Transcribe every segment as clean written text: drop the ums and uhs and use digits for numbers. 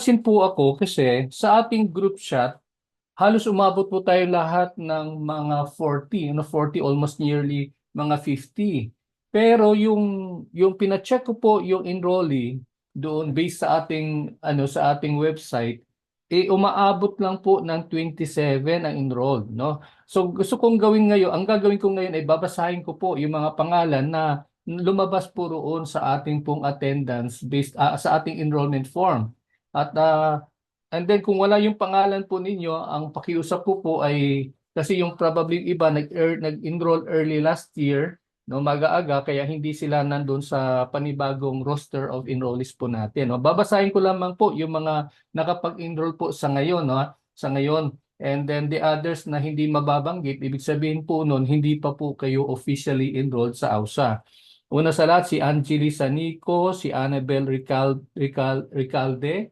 napapansin po ako kasi sa ating group chat, halos umabot po tayo lahat ng mga 40, 40 almost nearly mga 50. Pero yung pina-check ko po yung enrollee doon based sa ating sa ating website, umaabot lang po ng 27 ang enrolled, no? So gusto kong gawin ngayon, ang gagawin ko ngayon ay babasahin ko po yung mga pangalan na lumabas po roon sa ating pong attendance based sa ating enrollment form. At and then kung wala yung pangalan po ninyo, ang pakiusap ko po ay kasi yung probably yung iba nag-enroll early last year, no, maga-aga kaya hindi sila nandun sa panibagong roster of enrollees po natin. No. Babasahin ko lamang po yung mga nakapag-enroll po sa ngayon, no, sa ngayon. And then the others na hindi mababanggit, ibig sabihin po noon hindi pa po kayo officially enrolled sa AUSA. Una sa lahat si Angeli Sanico, si Annabel Ricalde,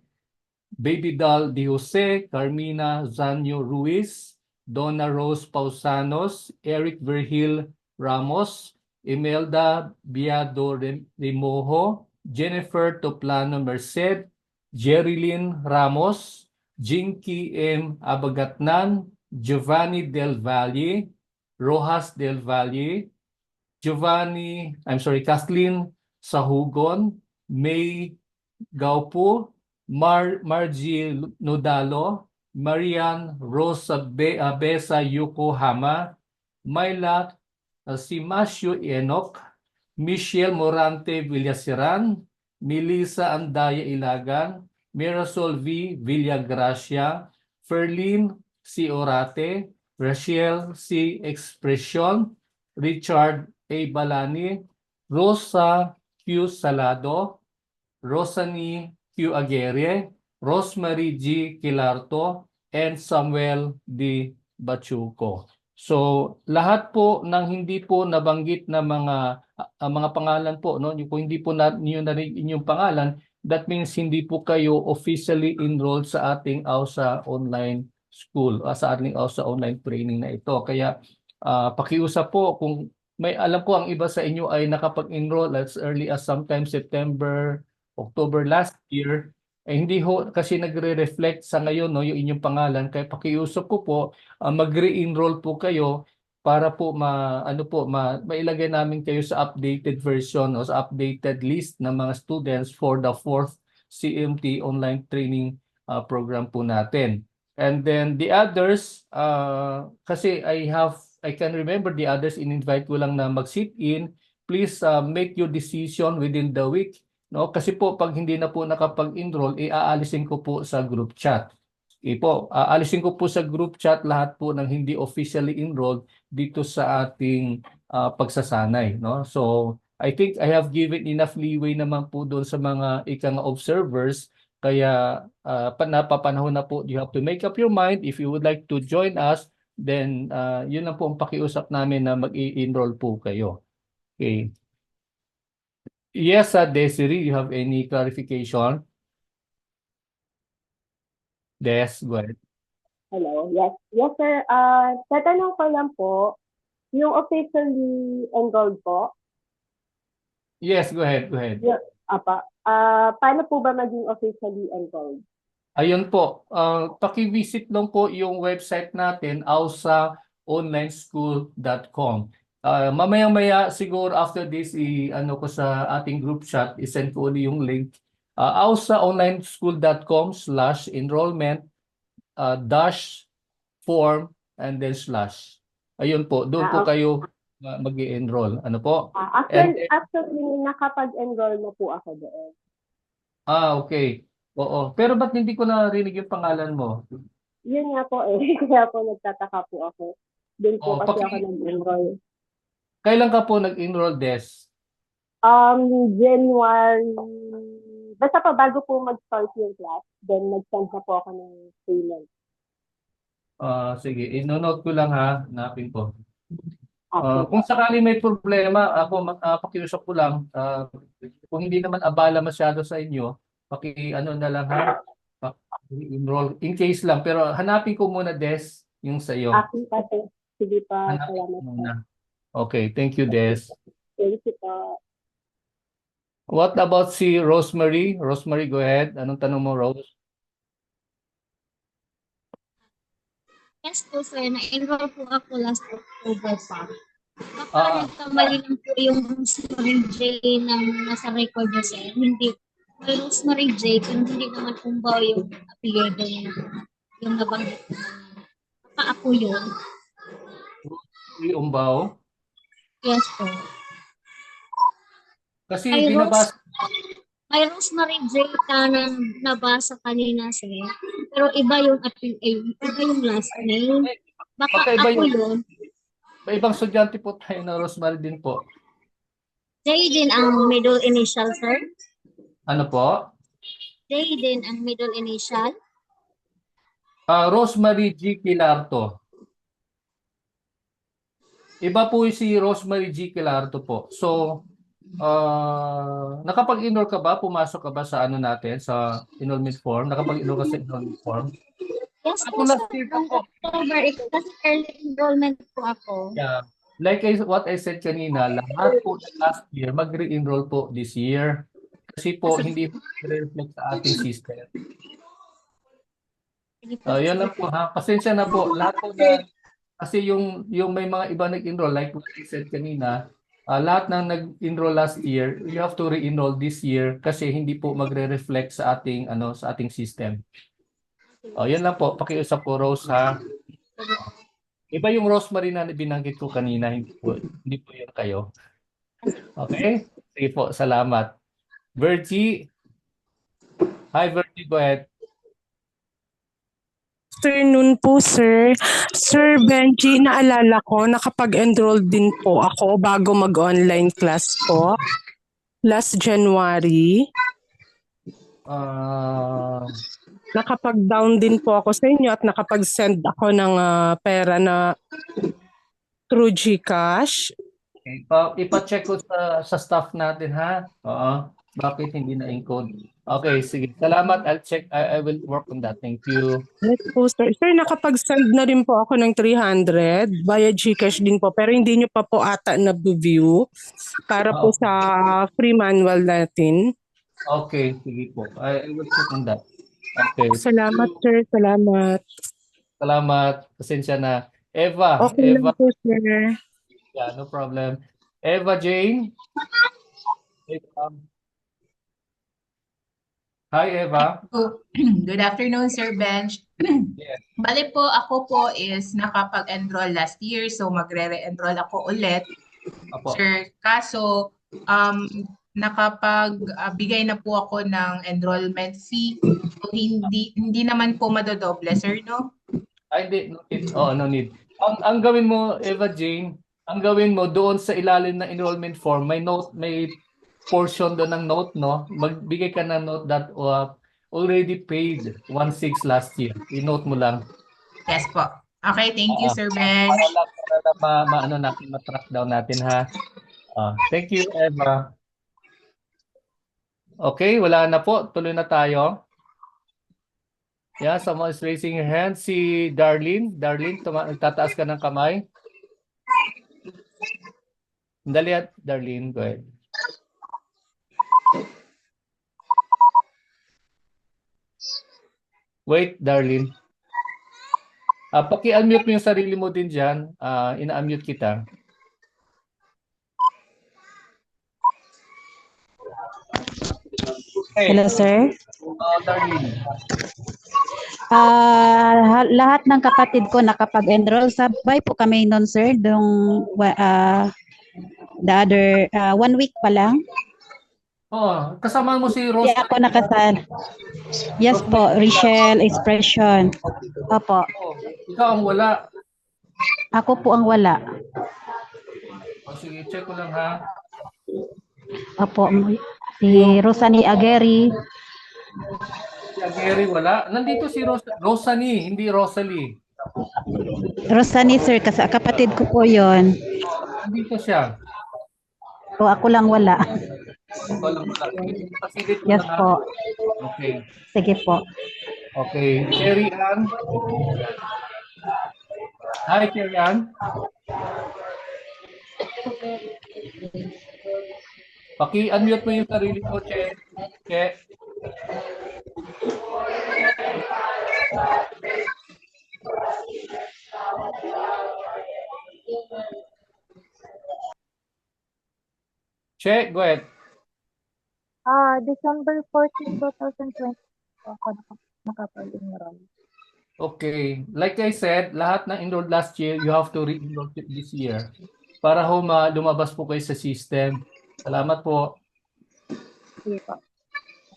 Baby Doll Di Jose, Carmina Zanio Ruiz, Donna Rose Pausanos, Eric Virgil Ramos, Imelda Biado Rimojo, Jennifer Toplano Merced, Jerilyn Ramos, Jinky M. Abagatnan, Giovanni Del Valle, Rojas Del Valle, Kathleen Sahugon, May Gaupo, Margie Nodalo, Marian Rosa Besa Yokohama, Myla Simasio Enoch, Michelle Morante Villaseran, Melissa Andaya Ilagan, Mirasol V. Villagracia, Ferlin C. Orate, Rachel C. Expression, Richard A. Balani, Rosa Q. Salado, Rosany Q. Aguirre, Rosemary G. Kilarto, and Samuel D. Bachuco. So, lahat po ng hindi po nabanggit na mga pangalan po, no, kung hindi po niyo na rin inyong pangalan, that means hindi po kayo officially enrolled sa ating AUSA online school, sa ating AUSA online training na ito. Kaya pakiusap po kung may alam ko ang iba sa inyo ay nakapag-enroll as early as sometime September, October last year, hindi ho kasi nagre-reflect sa ngayon, no, yung inyong pangalan. Kaya pakiusap ko po, mag-re-enroll po kayo para po mailagay namin kayo sa updated version o sa updated list ng mga students for the fourth CMT online training program po natin. And then the others, kasi I can remember the others, in-invite ko lang na mag-sit in. Please make your decision within the week. No, kasi po pag hindi na po nakapag-enroll, aalisin ko po sa group chat. Aalisin ko po sa group chat lahat po ng hindi officially enrolled dito sa ating pagsasanay, no? So, I think I have given enough leeway naman po doon sa mga ikang observers kaya napapanahon na po, you have to make up your mind if you would like to join us, then yun lang po ang pakiusap namin na mag-i-enroll po kayo. Okay. Yes, Desiree, you have any clarification? Des, go ahead. Hello. Yes. Yes, sir. Tatanong ko lang po, yung officially enrolled po, Yes, go ahead, go ahead. paano po ba maging officially enrolled? Ayun po, paki-visit lang po yung website natin, ausaonlineschool.com. Mamaya-maya siguro after this, ano ko sa ating group chat, isend ko ulit yung link. ausaonlineschool.com/enrollment dash form and then slash. Ayun po, doon po Okay. kayo mag-i-enroll. Ano po? And Actually, nakapag-enroll na po ako doon. okay. Oo. Pero ba't hindi ko narinig yung pangalan mo? Yun nga po eh. Kaya po nagtataka po ako. Doon po Oh, kasi ako nag-enroll. kailan ka po nag-enroll, Des? January, basta pa bago po mag-start yung class, then nag-send na po ako ng payment. Sige, ino-note ko lang ha, hanapin ko. Okay Kung po. sakali may problema, ako pakiusap ko lang, kung hindi naman abala masyado sa inyo, ano na lang ha, enroll in case lang. Pero hanapin ko muna, Des, yung sa iyo. Akin pa po. Sige pa, Hanapin ko salamat po. muna. Okay, thank you, Des. Thank you po. What about si Rosemary? Rosemary, go ahead. Anong tanong mo, Rose? Yes po sir, na-enroll po ako last October pa. Baka Ah, nagkamali lang po yung Rosemary J ng nasa record niya sir. Hindi, may Rosemary J, pero hindi naman kumbaw yung apelyido niya. Yung nabanggit ko. Baka ako yun. Umbao. Yes po. Kasi May binabasa. May Rosemary J ka na nabasa kanina sir. Pero iba yung iba yung last name. Baka Baka iba ako yung yun. may ibang estudyante po tayo na Rosemary din po. J din ang middle initial sir. Ano po? J din ang middle initial. Rosemary G. Kilarto. Iba po si Rosemary G. Kilarto po. So, nakapag-enroll ka ba? Pumasok ka ba sa ano natin, sa enrollment form? Nakapag-enroll ka sa enrollment form? Yes Ako po sir. last year pa Noong po. October, kasi early enrollment po ako. Yeah. Like what I said kanina, lahat po ng last year, mag-re-enroll po this year. Kasi po, hindi po reflect sa ating system. Yan lang po ha. Pasensya na po. Lahat po na, kasi yung may mga iba nag-enroll, like what I said kanina, lahat ng nag-enroll last year, you have to re-enroll this year kasi hindi po magre-reflect sa ating sa ating system. Yan lang po. Pakiusap po, Rose ha. Iba yung Rosemary na binanggit ko kanina, hindi po yun kayo. Okay? Sige po, salamat. Virgie. Hi, Virgie, go ahead. Afternoon po, sir. Sir Benji, naalala ko, nakapag-enroll din po ako bago mag-online class po. Last January. Nakapag-down din po ako sa inyo at nakapag-send ako ng pera na through GCash. Okay. Ipa-check ko sa staff natin, ha? Oo. Bakit hindi na-encode? Okay, sige. Salamat. I'll check. I will work on that. Thank you. Yes po, sir. Sir, nakapag-send na rin po ako ng 300 via GCash din po. Pero hindi nyo pa po ata na-view para po sa free manual natin. Okay, sige po. I will check on that. Okay. Salamat, sir. Salamat. Salamat. Pasensya na. Eva. Okay Eva. lang po, sir. Yeah, no problem. Eva Jane. Hi, Eva. Good afternoon, Sir Bench. Yes. Bale po, ako po is nakapag-enroll last year, so magre-re-enroll ako ulit. Apo. Sir, kaso nakapagbigay na po ako ng enrollment fee. So hindi naman po madodoble, sir, no? Ay, hindi. No need. No need. Ang gawin mo, Eva Jane, ang gawin mo doon sa ilalim ng enrollment form, may portion doon ng note, no? Magbigay ka ng note that already paid 1/6 last year. I-note mo lang. Yes po. Okay, thank you, Sir Bench. Para maano natin, ma-track down natin, ha? Thank you, Eva. Okay, wala na po. Tuloy na tayo. Yeah, someone is raising your hand. Si Darlene. Darlene, nagtataas ka ng kamay. Dali at Darlene, go ahead. Wait, Darlene. Paki-unmute mo yung sarili mo din dyan. Ina-unmute kita. Hey. Hello, sir. Darlene. Lahat ng kapatid ko nakapag-enroll. Sabay po kami noon, sir. The other 1 week pa lang. Kasama mo si Rose. Ako nakasal. Yes po, Richelle Expression. Opo. Ikaw ang wala. Ako po ang wala. Sige, check ko lang, ha. Opo. Si Rosanie Agueri. Si Agueri wala. Nandito si Rosanie, hindi Rosalie. Rosanie, sir, kasi kapatid ko po yon. Nandito siya. O ako lang wala. Wala. Yes po. Okay. Sige po. Okay. Cherry Ann. Hi, Cherry Ann. Paki-unmute mo yung sarili mo, Che. Che, go ahead. December 14, 2020 po ako nakapag-enroll. Okay. Like I said, lahat na enrolled last year, you have to re-enroll this year para lumabas po kayo sa system. Salamat po. Sige po.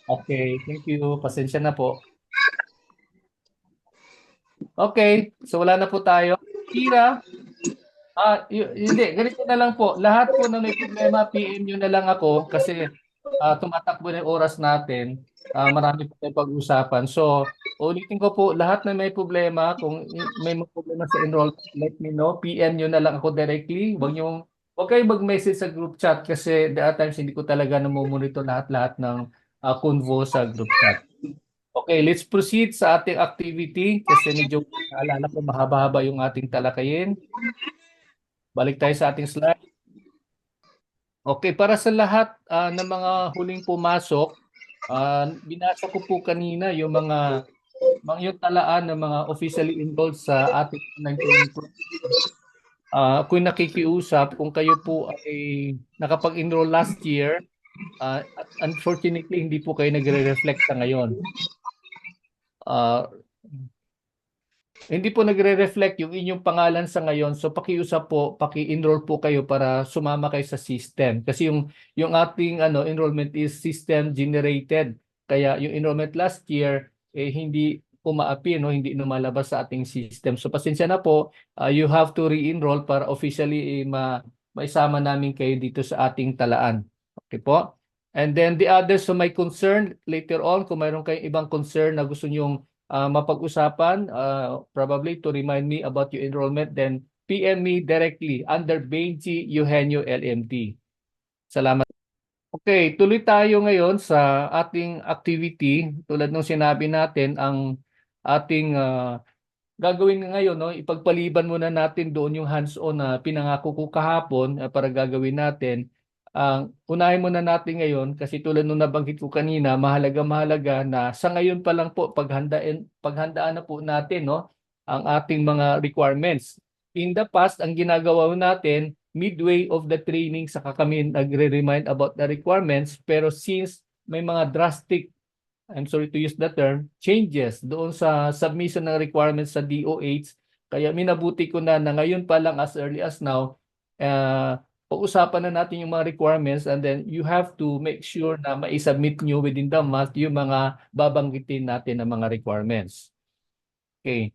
Okay, thank you. Pasensya na po. Okay, so wala na po tayo. Kira, hindi, ganito na lang po. Lahat po na may problema, PM nyo na lang ako kasi tumatakbo na yung oras natin. Marami po tayong pag-usapan. So, ulitin ko po, lahat na may problema, kung may mga problema sa enrollment, let me know. PM nyo na lang ako directly. Huwag kayong mag-message sa group chat kasi there are times hindi ko talaga namomonitor lahat-lahat ng convo sa group chat. Okay, let's proceed sa ating activity kasi medyo naalala ko mahaba-haba yung ating talakayin. Balik tayo sa ating slide. Okay, para sa lahat ng mga huling pumasok, binasa ko po kanina yung yung talaan ng mga officially enrolled sa ating online training program. Kung nakikiusap, kung kayo po ay nakapag-enroll last year, unfortunately hindi po kayo nagre-reflect sa ngayon. Hindi po nagre-reflect yung inyong pangalan sa ngayon. So pakiusap po, paki-enroll po kayo para sumama kayo sa system. Kasi yung ating enrollment is system generated. Kaya yung enrollment last year hindi umaapi, hindi lumalabas sa ating system. So pasensya na po, you have to re-enroll para officially maisama namin kayo dito sa ating talaan. Okay po? And then the others so may concern later on, kung mayroon kayong ibang concern na gusto nyong mapag-usapan, probably to remind me about your enrollment, then PM me directly under Benji Eugenio LMT. Salamat. Okay, tuloy tayo ngayon sa ating activity. Tulad ng sinabi natin, ang ating gagawin ngayon, ipagpaliban muna natin doon yung hands-on na pinangako ko kahapon para gagawin natin. Unahin muna natin ngayon kasi tulad nung nabanggit ko kanina, mahalaga na sa ngayon pa lang po paghandaan na po natin ang ating mga requirements. In the past, ang ginagawa natin, midway of the training saka kami nagre-remind about the requirements, pero since may mga drastic, I'm sorry to use the term, changes doon sa submission ng requirements sa DOH, kaya minabuti ko na ngayon pa lang as early as now, pag-usapan na natin yung mga requirements and then you have to make sure na ma-submit nyo within the month yung mga babanggitin natin na mga requirements. Okay.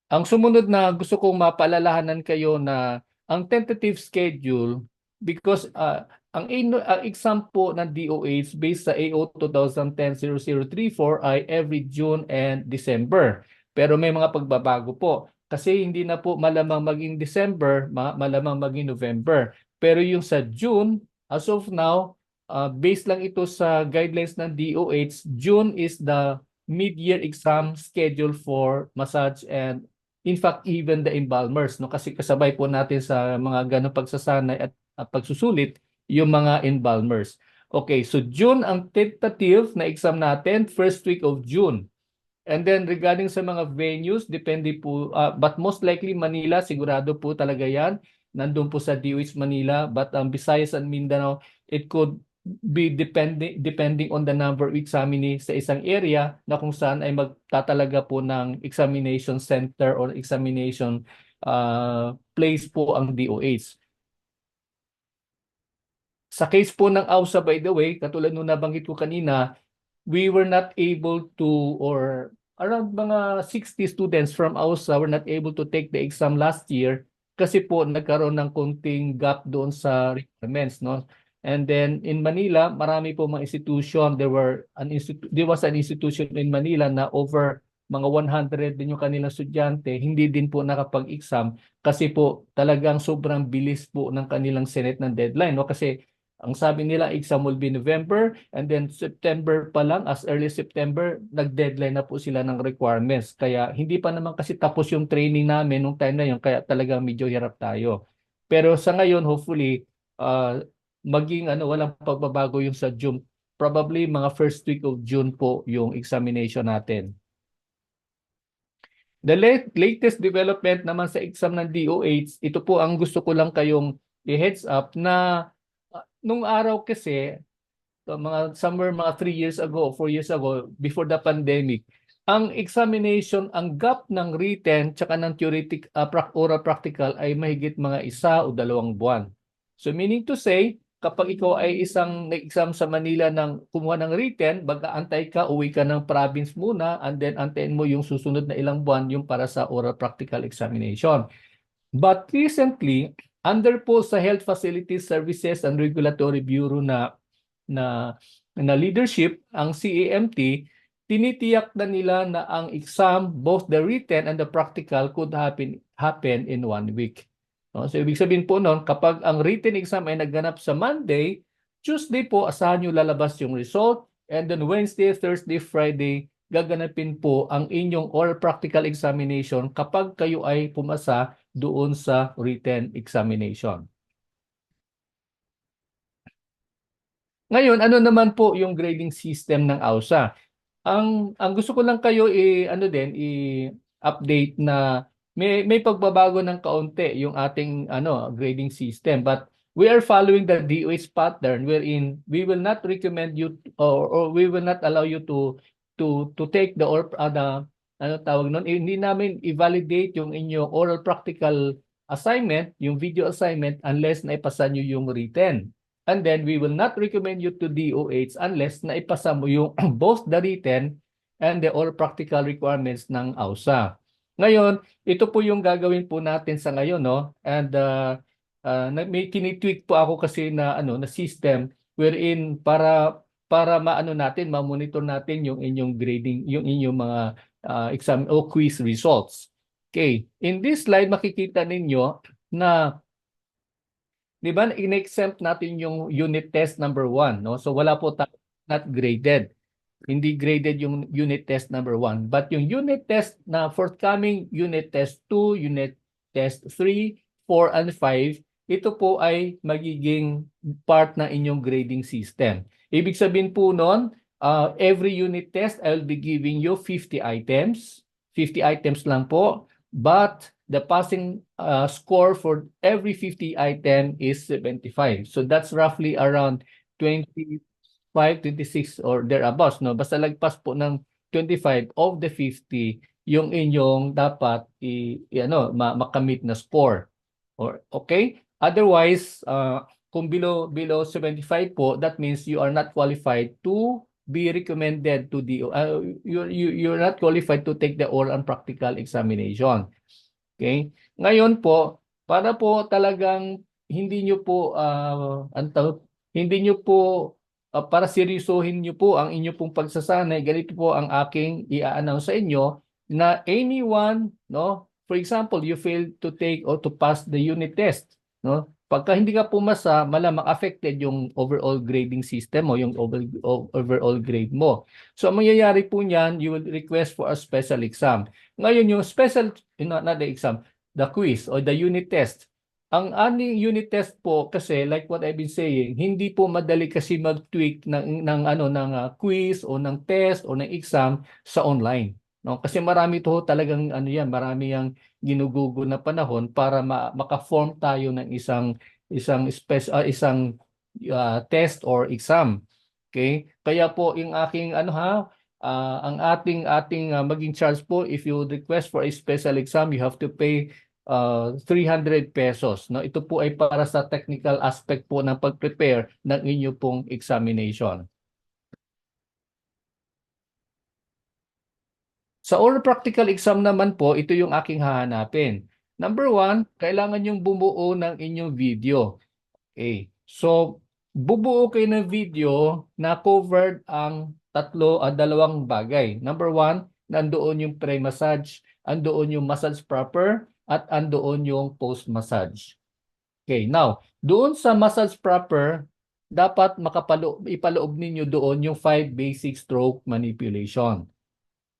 Ang sumunod na gusto kong mapaalalahanan kayo na ang tentative schedule, because ang exam po ng DOH based sa AO 2010-0034 ay every June and December. Pero may mga pagbabago po. Kasi hindi na po malamang maging December, malamang maging November. Pero yung sa June, as of now, based lang ito sa guidelines ng DOH, June is the mid-year exam schedule for massage and in fact even the embalmers, kasi kasabay po natin sa mga ganong pagsasanay at pagsusulit yung mga embalmers. Okay, so June ang tentative na exam natin, first week of June. And then regarding sa mga venues, depende po, but most likely Manila, sigurado po talaga yan. Nandun po sa DOH Manila, but Visayas and Mindanao, it could be depending on the number of examinees sa isang area na kung saan ay magtatalaga po ng examination center or examination place po ang DOH. Sa case po ng AUSA, by the way, katulad nung nabanggit ko kanina, we were not able to, or around mga 60 students from AUSA were not able to take the exam last year kasi po nagkaroon ng konting gap doon sa requirements, And then in Manila, marami po mga institution. There was an institution in Manila na over mga 100 din yung kanilang estudyante, hindi din po nakapag-exam kasi po talagang sobrang bilis po ng kanilang Senate ng deadline. Kasi ang sabi nila, exam will be November and then September pa lang, as early September, nag-deadline na po sila ng requirements. Kaya hindi pa naman kasi tapos yung training namin nung time na yun, kaya talagang medyo hirap tayo. Pero sa ngayon, hopefully, maging walang pagbabago yung sa June. Probably mga first week of June po yung examination natin. The latest development naman sa exam ng DOH, ito po ang gusto ko lang kayong i-heads up na nung araw kasi, mga 3 years ago, 4 years ago, before the pandemic, ang examination, ang gap ng written tsaka ng theoretic, oral practical ay mahigit mga 1 o 2 buwan. So meaning to say, kapag ikaw ay isang nag-exam sa Manila ng kumuha ng written, mag-aantay ka, uwi ka ng province muna, and then antayin mo yung susunod na ilang buwan yung para sa oral practical examination. But recently, under po sa Health Facilities Services and Regulatory Bureau na leadership, ang CAMT, tinitiyak na nila na ang exam, both the written and the practical, could happen in 1 week. No? So ibig sabihin po noon, kapag ang written exam ay nagganap sa Monday, Tuesday po asahan nyo lalabas yung result, and then Wednesday, Thursday, Friday, gaganapin po ang inyong oral practical examination kapag kayo ay pumasa doon sa written examination. Ngayon, ano naman po yung grading system ng AUSA? Ang gusto ko lang kayo i-update na may pagbabago ng kaunti yung ating grading system, but we are following the DOH pattern wherein we will not recommend you or we will not allow you to take the hindi namin i-validate yung inyong oral practical assignment, yung video assignment, unless naipasa nyo yung written. And then we will not recommend you to DOH unless naipasa mo yung both the written and the oral practical requirements ng AUSA. Ngayon, ito po yung gagawin po natin sa ngayon, no? And may tinitweak po ako kasi na system wherein para ma-monitor natin yung inyong grading, yung inyong mga exam o quiz results. Okay, in this slide makikita ninyo na, di ba, in-exempt natin yung unit test number 1, no? So wala po not graded. Hindi graded yung unit test number 1. But yung unit test na forthcoming, unit test 2, unit test 3, 4, and 5, ito po ay magiging part ng inyong grading system. Ibig sabihin po nun, every unit test, I'll be giving you 50 items. 50 items lang po. But the passing score for every 50 item is 75. So that's roughly around 25, 26 or thereabouts, no? Basta lagpas po ng 25 of the 50 yung inyong dapat makamit na score. Okay? Otherwise, kung below 75 po, that means you are not qualified to be recommended to the you're not qualified to take the oral and practical examination. Okay? Ngayon po, para po talagang hindi nyo po para seryosohin nyo po ang inyo pong pagsasanay, ganito po ang aking i-announce sa inyo na anyone, no, for example, you fail to take or to pass the unit test, no? Pagka hindi ka pumasa, malamang affected yung overall grading system mo, yung overall grade mo. So ang mangyayari po niyan, you will request for a special exam. Ngayon yung special, not the exam, the quiz or the unit test. Ang aning unit test po kasi, like what I've been saying, hindi po madali kasi mag-tweak ng quiz o ng test o ng exam sa online. No? Kasi marami to talagang marami yang ginugugo na panahon para maka-form tayo ng isang test or exam. Okay? Kaya po yung aking ang ating maging charge po, if you request for a special exam, you have to pay 300 pesos. No? Ito po ay para sa technical aspect po ng pag-prepare ng inyo pong examination. Sa oral practical exam naman po, ito yung aking hahanapin. Number 1, kailangan yung bumuo ng inyong video. Okay. So, bubuo kayo ng video na covered ang dalawang bagay. Number 1, nandoon yung pre-massage, andoon yung massage proper, at andoon yung post-massage. Okay, now, doon sa massage proper, dapat ipaloob ninyo doon yung 5 basic stroke manipulation.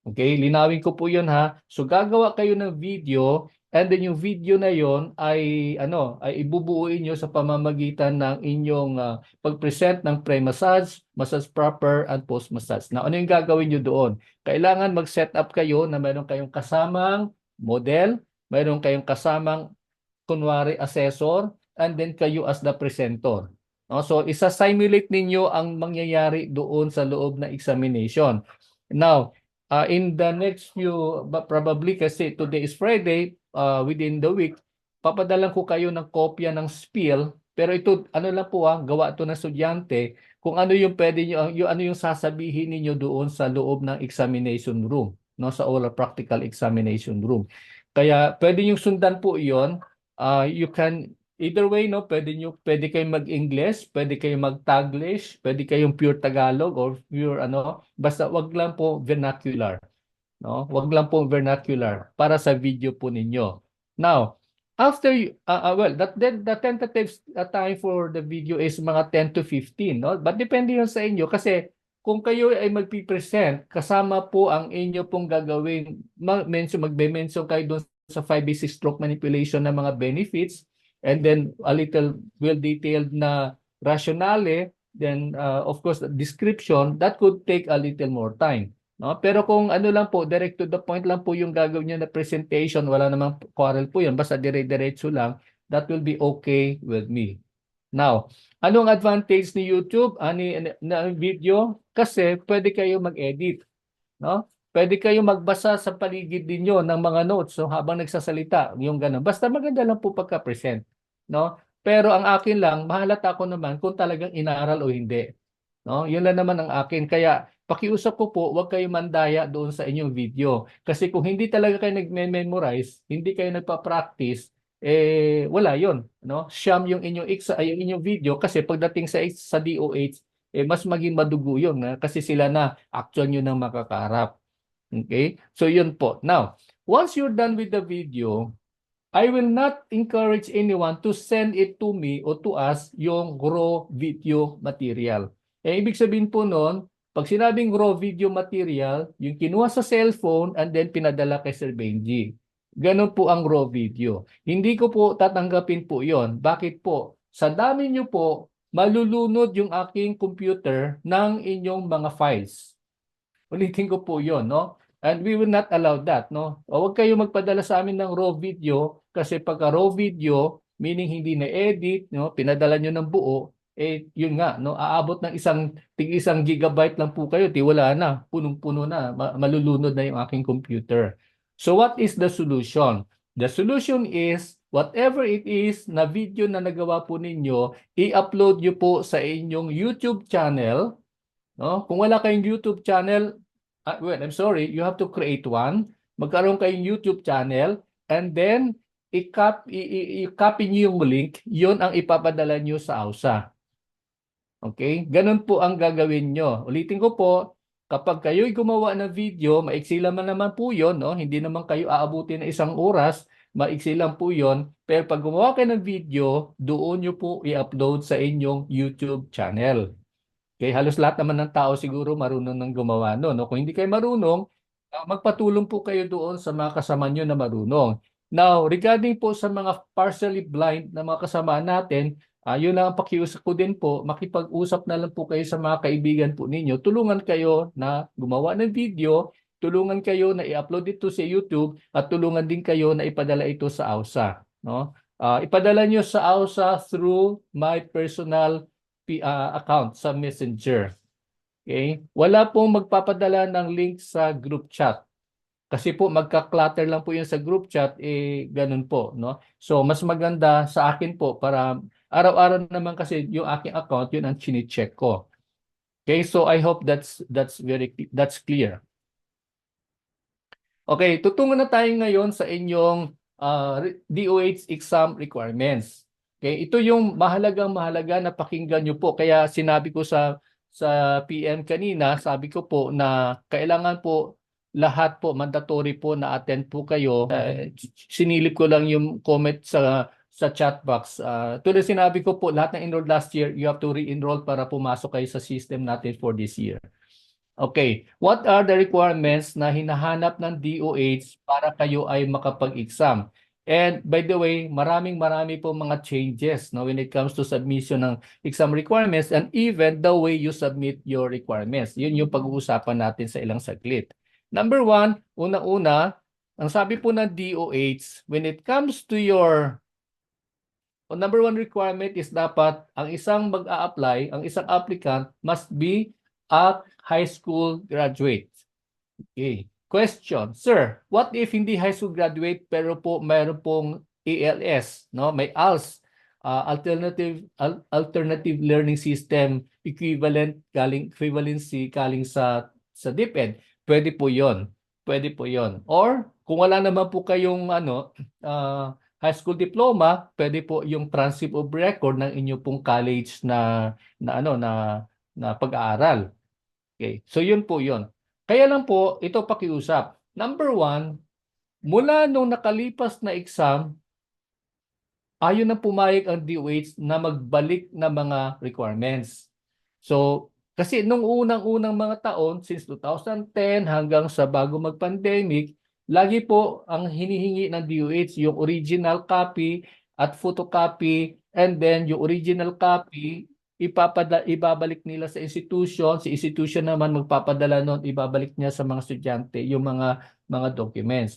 Okay, linawin ko po yun ha. So gagawa kayo ng video, and then yung video na yon ay ibubuuin nyo sa pamamagitan ng inyong pag-present ng pre-massage, massage proper, and post-massage. Now, ano yung gagawin nyo doon? Kailangan mag-set up kayo na mayroon kayong kasamang model, mayroon kayong kasamang kunwari assessor, and then kayo as the presenter. No? So, isa-simulate ninyo ang mangyayari doon sa loob ng examination. Now, in the next few, probably kasi today is Friday, within the week, papadalan ko kayo ng kopya ng spiel. Pero ito, ano lang po gawa ito ng estudyante, kung ano yung pwede nyo, ano yung sasabihin niyo doon sa loob ng examination room, no, sa oral practical examination room. Kaya pwede nyo sundan po iyon. You can either way, no, pwede kayong mag-English, pwede kayong mag-Taglish, pwede kayong pure Tagalog or pure basta wag lang po vernacular, no? Wag lang po vernacular para sa video po ninyo. Now, after well, the tentative time for the video is mga 10 to 15, no? But depende yun sa inyo kasi kung kayo ay magpi-present, kasama po ang inyo pong gagawin, magbe-mention kayo doon sa 5 basic stroke manipulation ng mga benefits, and then a little well-detailed na rationale, then of course, the description, that could take a little more time. No? Pero kung ano lang po, direct to the point lang po yung gagawin nyo na presentation, wala namang quarrel po yun, basta dire-diretso lang, that will be okay with me. Now, anong advantage ni YouTube, na video? Kasi pwede kayo mag-edit. No? Pwede kayo magbasa sa paligid ninyo ng mga notes so habang nagsasalita, yung ganun. Basta maganda lang po pagka-present. No? Pero ang akin lang, mahalata ko naman kung talagang inaaral o hindi. No? Yun lang naman ang akin. Kaya pakiusap ko po, huwag kayo mandaya doon sa inyong video. Kasi kung hindi talaga kayo nag-memorize, hindi kayo nagpa-practice, wala yun. No? Sham yung inyong video kasi pagdating sa DOH, mas maging madugo yun. Kasi sila na actual nyo nang makakaharap. Okay? So yun po. Now, once you're done with the video, I will not encourage anyone to send it to me or to us yung raw video material. Ibig sabihin po noon, pag sinabing raw video material, yung kinuha sa cellphone and then pinadala kay Sir Benji. Ganon po ang raw video. Hindi ko po tatanggapin po yon. Bakit po? Sa dami nyo po, malulunod yung aking computer ng inyong mga files. Ulitin ko po yon, no? And we will not allow that, no? O huwag kayo magpadala sa amin ng raw video kasi pagka raw video, meaning hindi na-edit, no? Pinadala nyo ng buo, yun nga, no? Aabot ng isang gigabyte lang po kayo, wala na, punong-puno na, malulunod na yung aking computer. So what is the solution? The solution is, whatever it is na video na nagawa po ninyo, i-upload nyo po sa inyong YouTube channel, no? Kung wala kayong YouTube channel, well, I'm sorry, you have to create one. Magkaroon kayong YouTube channel and then i-copy niyo yung link, yun ang ipapadala niyo sa AUSA. Okay? Ganun po ang gagawin nyo. Ulitin ko po, kapag kayo'y gumawa ng video, maiksi lang naman po yun, no? Hindi naman kayo aabutin ng 1 oras, maiksi lang po yun. Pero pag gumawa kayo ng video, doon nyo po i-upload sa inyong YouTube channel. Okay, halos lahat naman ng tao siguro marunong nang gumawa no. Kung hindi kayo marunong, magpatulong po kayo doon sa mga kasama nyo na marunong. Now, regarding po sa mga partially blind na mga kasama natin, yun lang ang pakiusap ko din po, makipag-usap na lang po kayo sa mga kaibigan po ninyo. Tulungan kayo na gumawa ng video, tulungan kayo na i-upload ito sa YouTube, at tulungan din kayo na ipadala ito sa AUSA. No? Ipadala nyo sa AUSA through my personal account sa Messenger. Okay? Wala pong magpapadala ng link sa group chat. Kasi po magka-clutter lang po yun sa group chat, ganun po, no? So mas maganda sa akin po para araw-araw naman kasi yung aking account, yun ang chine-check ko. Okay? So I hope that's clear. Okay, tutungo na tayo ngayon sa inyong DOH exam requirements. Okay, ito yung mahalaga na pakinggan nyo po. Kaya sinabi ko sa PM kanina, sabi ko po na kailangan po lahat po, mandatory po na attend po kayo. Sinilip ko lang yung comment sa chat box. Tulad sinabi ko po, lahat na enrolled last year, you have to re-enroll para pumasok kayo sa system natin for this year. Okay, what are the requirements na hinahanap ng DOH para kayo ay makapag-exam? And by the way, marami po mga changes, no, when it comes to submission ng exam requirements and even the way you submit your requirements. Yun yung pag-uusapan natin sa ilang saglit. Number 1, una-una, ang sabi po ng DOH, when it comes to your number one requirement is dapat ang isang mag-a-apply, ang isang applicant must be a high school graduate. Okay. Question, sir, what if hindi high school graduate pero po mayroon pong ALS, no? May ALS, alternative learning system equivalency galing sa DepEd. Pwede po 'yon. Pwede po 'yon. Or kung wala naman po kayong high school diploma, pwede po yung transcript of record ng inyo pong college na pag-aaral. Okay. So yun po 'yon. Kaya lang po, ito pakiusap. Number one, mula nung nakalipas na exam, ayaw na pumayag ang DOH na magbalik na mga requirements. So, kasi nung unang-unang mga taon, since 2010 hanggang sa bago mag-pandemic, lagi po ang hinihingi ng DOH yung original copy at photocopy, and then yung original copy ibabalik nila sa institution, si institution naman magpapadala noon, ibabalik niya sa mga estudyante yung mga documents.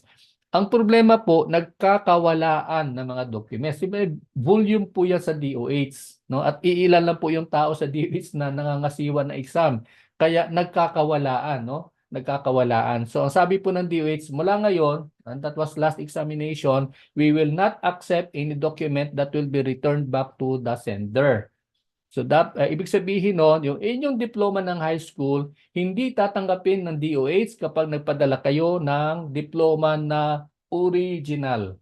Ang problema po, nagkakawalaan ng mga documents. May volume po yan sa DOH, no? At iilan lang po yung tao sa DOH na nangangasiwa na exam. Kaya nagkakawalaan, no? Nagkakawalaan. So ang sabi po ng DOH, mula ngayon, and that was last examination, we will not accept any document that will be returned back to the sender. So ibig sabihin nun, yung inyong diploma ng high school, hindi tatanggapin ng DOH kapag nagpadala kayo ng diploma na original.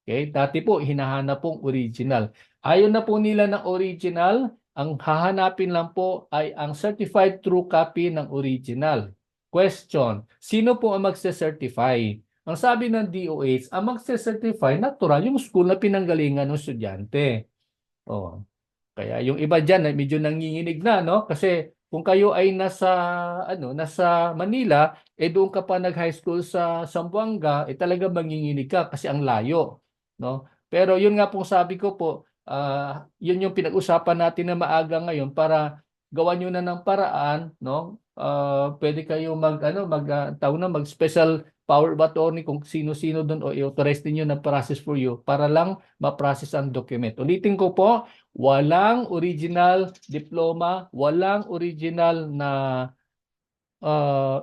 Okay? Dati po, hinahanap pong original. Ayaw na po nila ng original, ang hahanapin lang po ay ang certified true copy ng original. Question, sino po ang magse-certify? Ang sabi ng DOH, ang magse-certify, natural, yung school na pinanggalingan ng estudyante. Oh. Kaya yung iba diyan ay medyo nanginginig na, no? Kasi kung kayo ay nasa Manila, doon ka pa nag-high school sa Zamboanga, talagang manginginig ka kasi ang layo, no? Pero yun nga pong sabi ko po, yun yung pinag-usapan natin na maaga ngayon para gawan niyo na ng paraan, no? Pwede kayo mag-special power of attorney kung sino-sino doon o i-authorize niyo na process for you para lang ma-process ang document. Ulitin ko po, walang original diploma, walang original na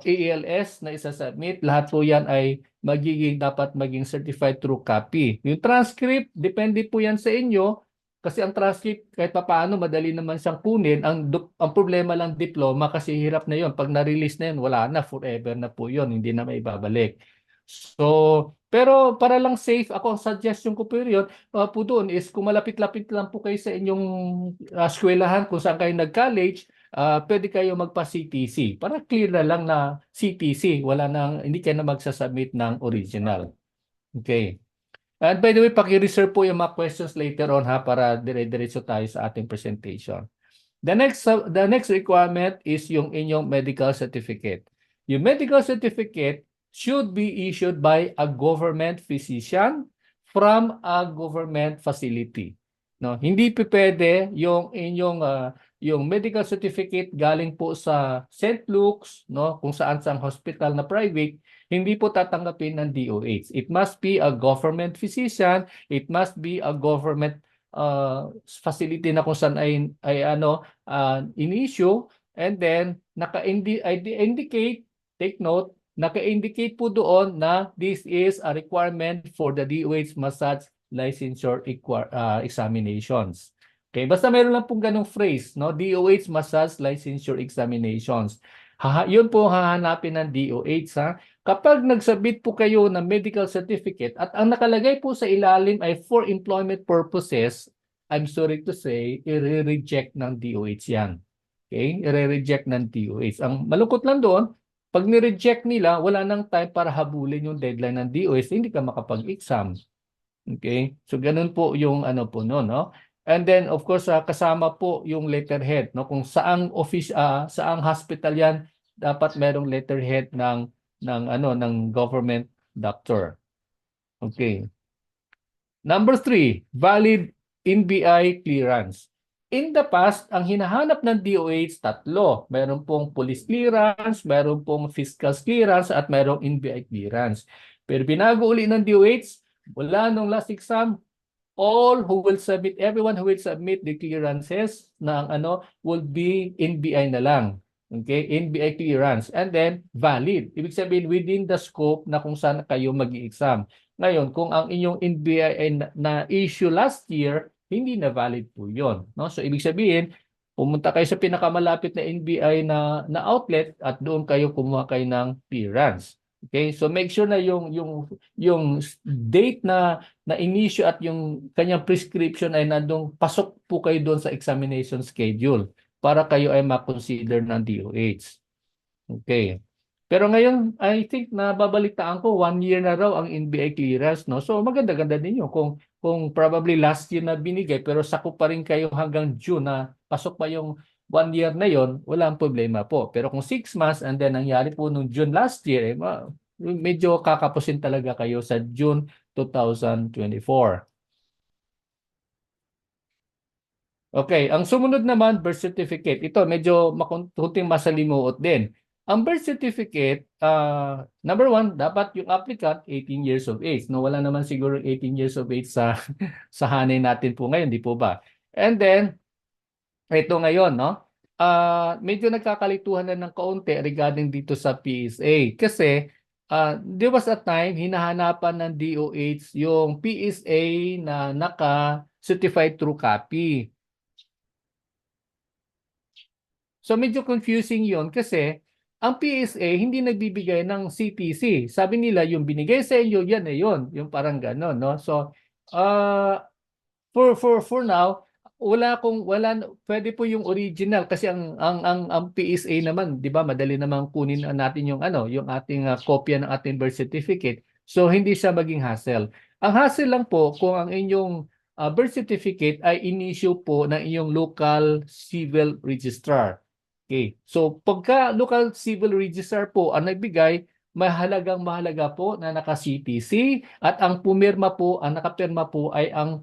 ALS na isa-submit. Lahat po yan ay dapat maging certified true copy. Yung transcript, depende po yan sa inyo. Kasi ang transcript, kahit papaano, madali naman siyang kunin. Ang problema lang diploma kasi hirap na yon. Pag na-release na yun, wala na, forever na po yun. Hindi na maibabalik. So, pero para lang safe, ako ang suggestion ko po yun, po doon is kung malapit-lapit lang po kayo sa inyong eskwelahan, kung saan kayo nag-college, pwede kayo magpa-CTC. Para clear na lang na CTC, hindi kayo na magsasubmit ng original. Okay. And by the way, paki-reserve po yung mga questions later on para dire-diretso tayo sa ating presentation. The next requirement is yung inyong medical certificate. Yung medical certificate should be issued by a government physician from a government facility. No, hindi pwede yung inyong yung medical certificate galing po sa St. Luke's, no, kung saan sa hospital na private, hindi po tatanggapin ng DOH. It must be a government physician, it must be a government facility na kung saan ay in-issue, and then naka-indicate, take note, naka-indicate po doon na this is a requirement for the DOH massage licensure examinations. Okay, basta meron lang pong ganong phrase, no? DOH massage licensure examinations. Yun po hahanapin ng DOH, ha? Kapag nagsubmit po kayo ng medical certificate at ang nakalagay po sa ilalim ay for employment purposes, I'm sorry to say, i-reject ng DOH yan. Okay? I-reject ng DOH. Ang malungkot lang doon, pag ni-reject nila, wala nang time para habulin yung deadline ng DOH, hindi ka makapag-exam. Okay? So, ganun po yung po no, no? And then, of course, kasama po yung letterhead, no? Kung saang office, saang hospital yan, dapat merong letterhead ng government doctor. Okay. Number 3, valid NBI clearance. In the past, ang hinahanap ng DOH, tatlo. Meron pong police clearance, meron pong fiscal clearance, at merong NBI clearance. Pero binago uli ng DOH, wala nung last exam, everyone who will submit the clearances ng will be NBI na lang. Okay, NBI clearance and then valid. Ibig sabihin within the scope na kung saan kayo mag-i-exam. Ngayon, kung ang inyong NBI ay na issue last year, hindi na valid po 'yon, no? So ibig sabihin, pumunta kayo sa pinakamalapit na NBI na outlet at doon kayo kumuha kayo ng clearance. Okay? So make sure na yung date na in-issue at yung kanyang prescription ay nandong pasok po kayo doon sa examination schedule para kayo ay ma-consider ng DOH. Okay. Pero ngayon, I think nababalitaan ko 1 year na raw ang NBI clearance, no? So maganda-ganda ninyo kung probably last year na binigay pero sakop pa rin kayo hanggang June na pasok pa yung 1 year na yon, walang problema po. Pero kung 6 months and then nangyari po nung June last year, medyo kakapusin talaga kayo sa June 2024. Okay, ang sumunod naman, birth certificate. Ito, medyo makunting masalimuot din. Ang birth certificate, number 1, dapat yung applicant 18 years of age. No, wala naman siguro 18 years of age sa sa hanay natin po ngayon, di po ba? And then, ito ngayon, no? Medyo nagkakalituhan na ng kaunti regarding dito sa PSA. Kasi, there was a time, hinahanapan ng DOH yung PSA na naka-certified true copy. So medyo confusing yon kasi ang PSA hindi nagbibigay ng CTC. Sabi nila yung binigay sa inyo yan eh yon, yung parang gano'n, no? So for now wala pwede po yung original kasi ang PSA naman, 'di ba? Madali namang kunin natin yung yung ating kopya ng ating birth certificate. So hindi siya maging hassle. Ang hassle lang po kung ang inyong birth certificate ay in-issue po ng inyong local civil registrar. Okay. So pagka local civil registrar po ang nagbigay, mahalaga po na naka-CTC at ang nakapirma po ay ang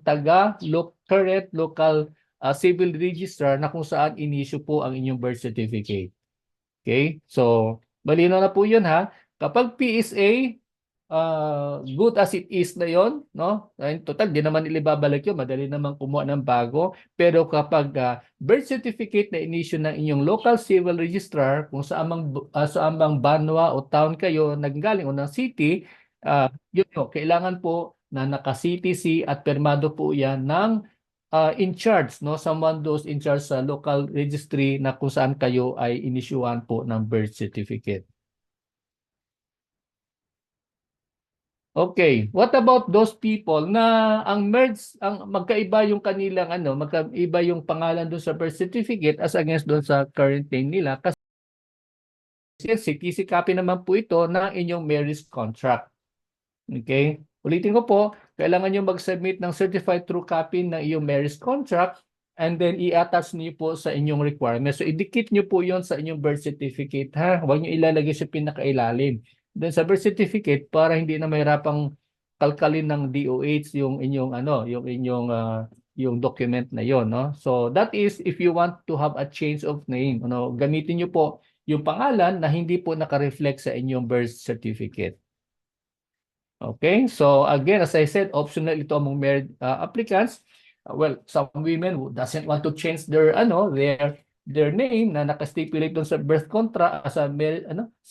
current local civil registrar na kung saan in-issue po ang inyong birth certificate. Okay? So malinaw na po 'yun ha. Kapag PSA, good as it is na yon, no? Total, di naman ilibabalik yun. Madali naman kumuha ng bago. Pero kapag birth certificate na in-issue ng inyong local civil registrar, kung saan mang banwa o town kayo nanggaling o ng city, yun yun, kailangan po na naka-CTC at permado po yan ng in charge, no? Someone those in charge sa local registry na kung saan kayo ay inisyuhan po ng birth certificate. Okay, what about those people na ang magkaiba yung kanilang magkaiba yung pangalan doon sa birth certificate as against doon sa current name nila kasi CTC copy naman po ito ng inyong marriage contract. Okay? Ulitin ko po, kailangan nyo mag-submit ng certified true copy ng iyong marriage contract and then i-attach niyo po sa inyong requirements. So idikit nyo po yon sa inyong birth certificate ha. Huwag nyo ilalagay sa pinakailalim. Then sa birth certificate para hindi na mahirapang kalkalin ng DOH yung inyong yung document na yon, no? So that is if you want to have a change of name, gamitin niyo po yung pangalan na hindi po naka-reflect sa inyong birth certificate. Okay? So again, as I said, optional ito among married applicants. Well, some women who doesn't want to change their name na nakastipulate doon sa birth contract sa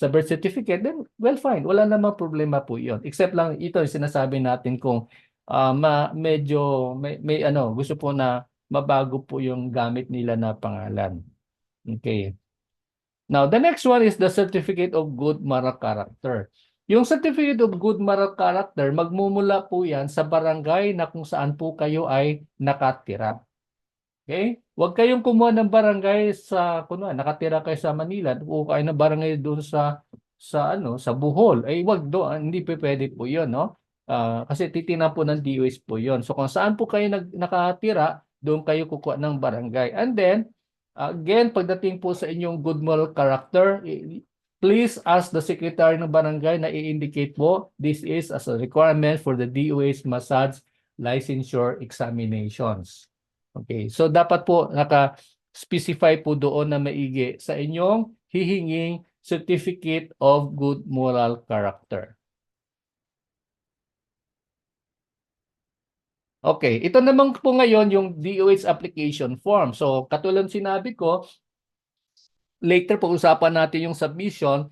birth certificate, then well fine, wala namang problema po 'yon. Except lang ito yung sinasabi natin kung medyo may gusto po na mabago po yung gamit nila na pangalan. Okay. Now, the next one is the certificate of good moral character. Yung certificate of good moral character, magmumula po yan sa barangay na kung saan po kayo ay nakatira. Okay? Huwag kayong kumuha ng barangay nakatira kayo sa Manila o kayo ng barangay doon sa Bohol. Wag doon, hindi pwede po 'yon, no? Kasi titingnan po ng DOH po 'yon. So kung saan po kayo nakatira, doon kayo kukuha ng barangay. And then again, pagdating po sa inyong good moral character, please ask the secretary ng barangay na i-indicate po this is as a requirement for the DOH massage licensure examinations. Okay, so dapat po naka-specify po doon na maigi sa inyong hihinging certificate of good moral character. Okay, ito naman po ngayon yung DOH application form. So, katulad sinabi ko, later po usapan natin yung submission.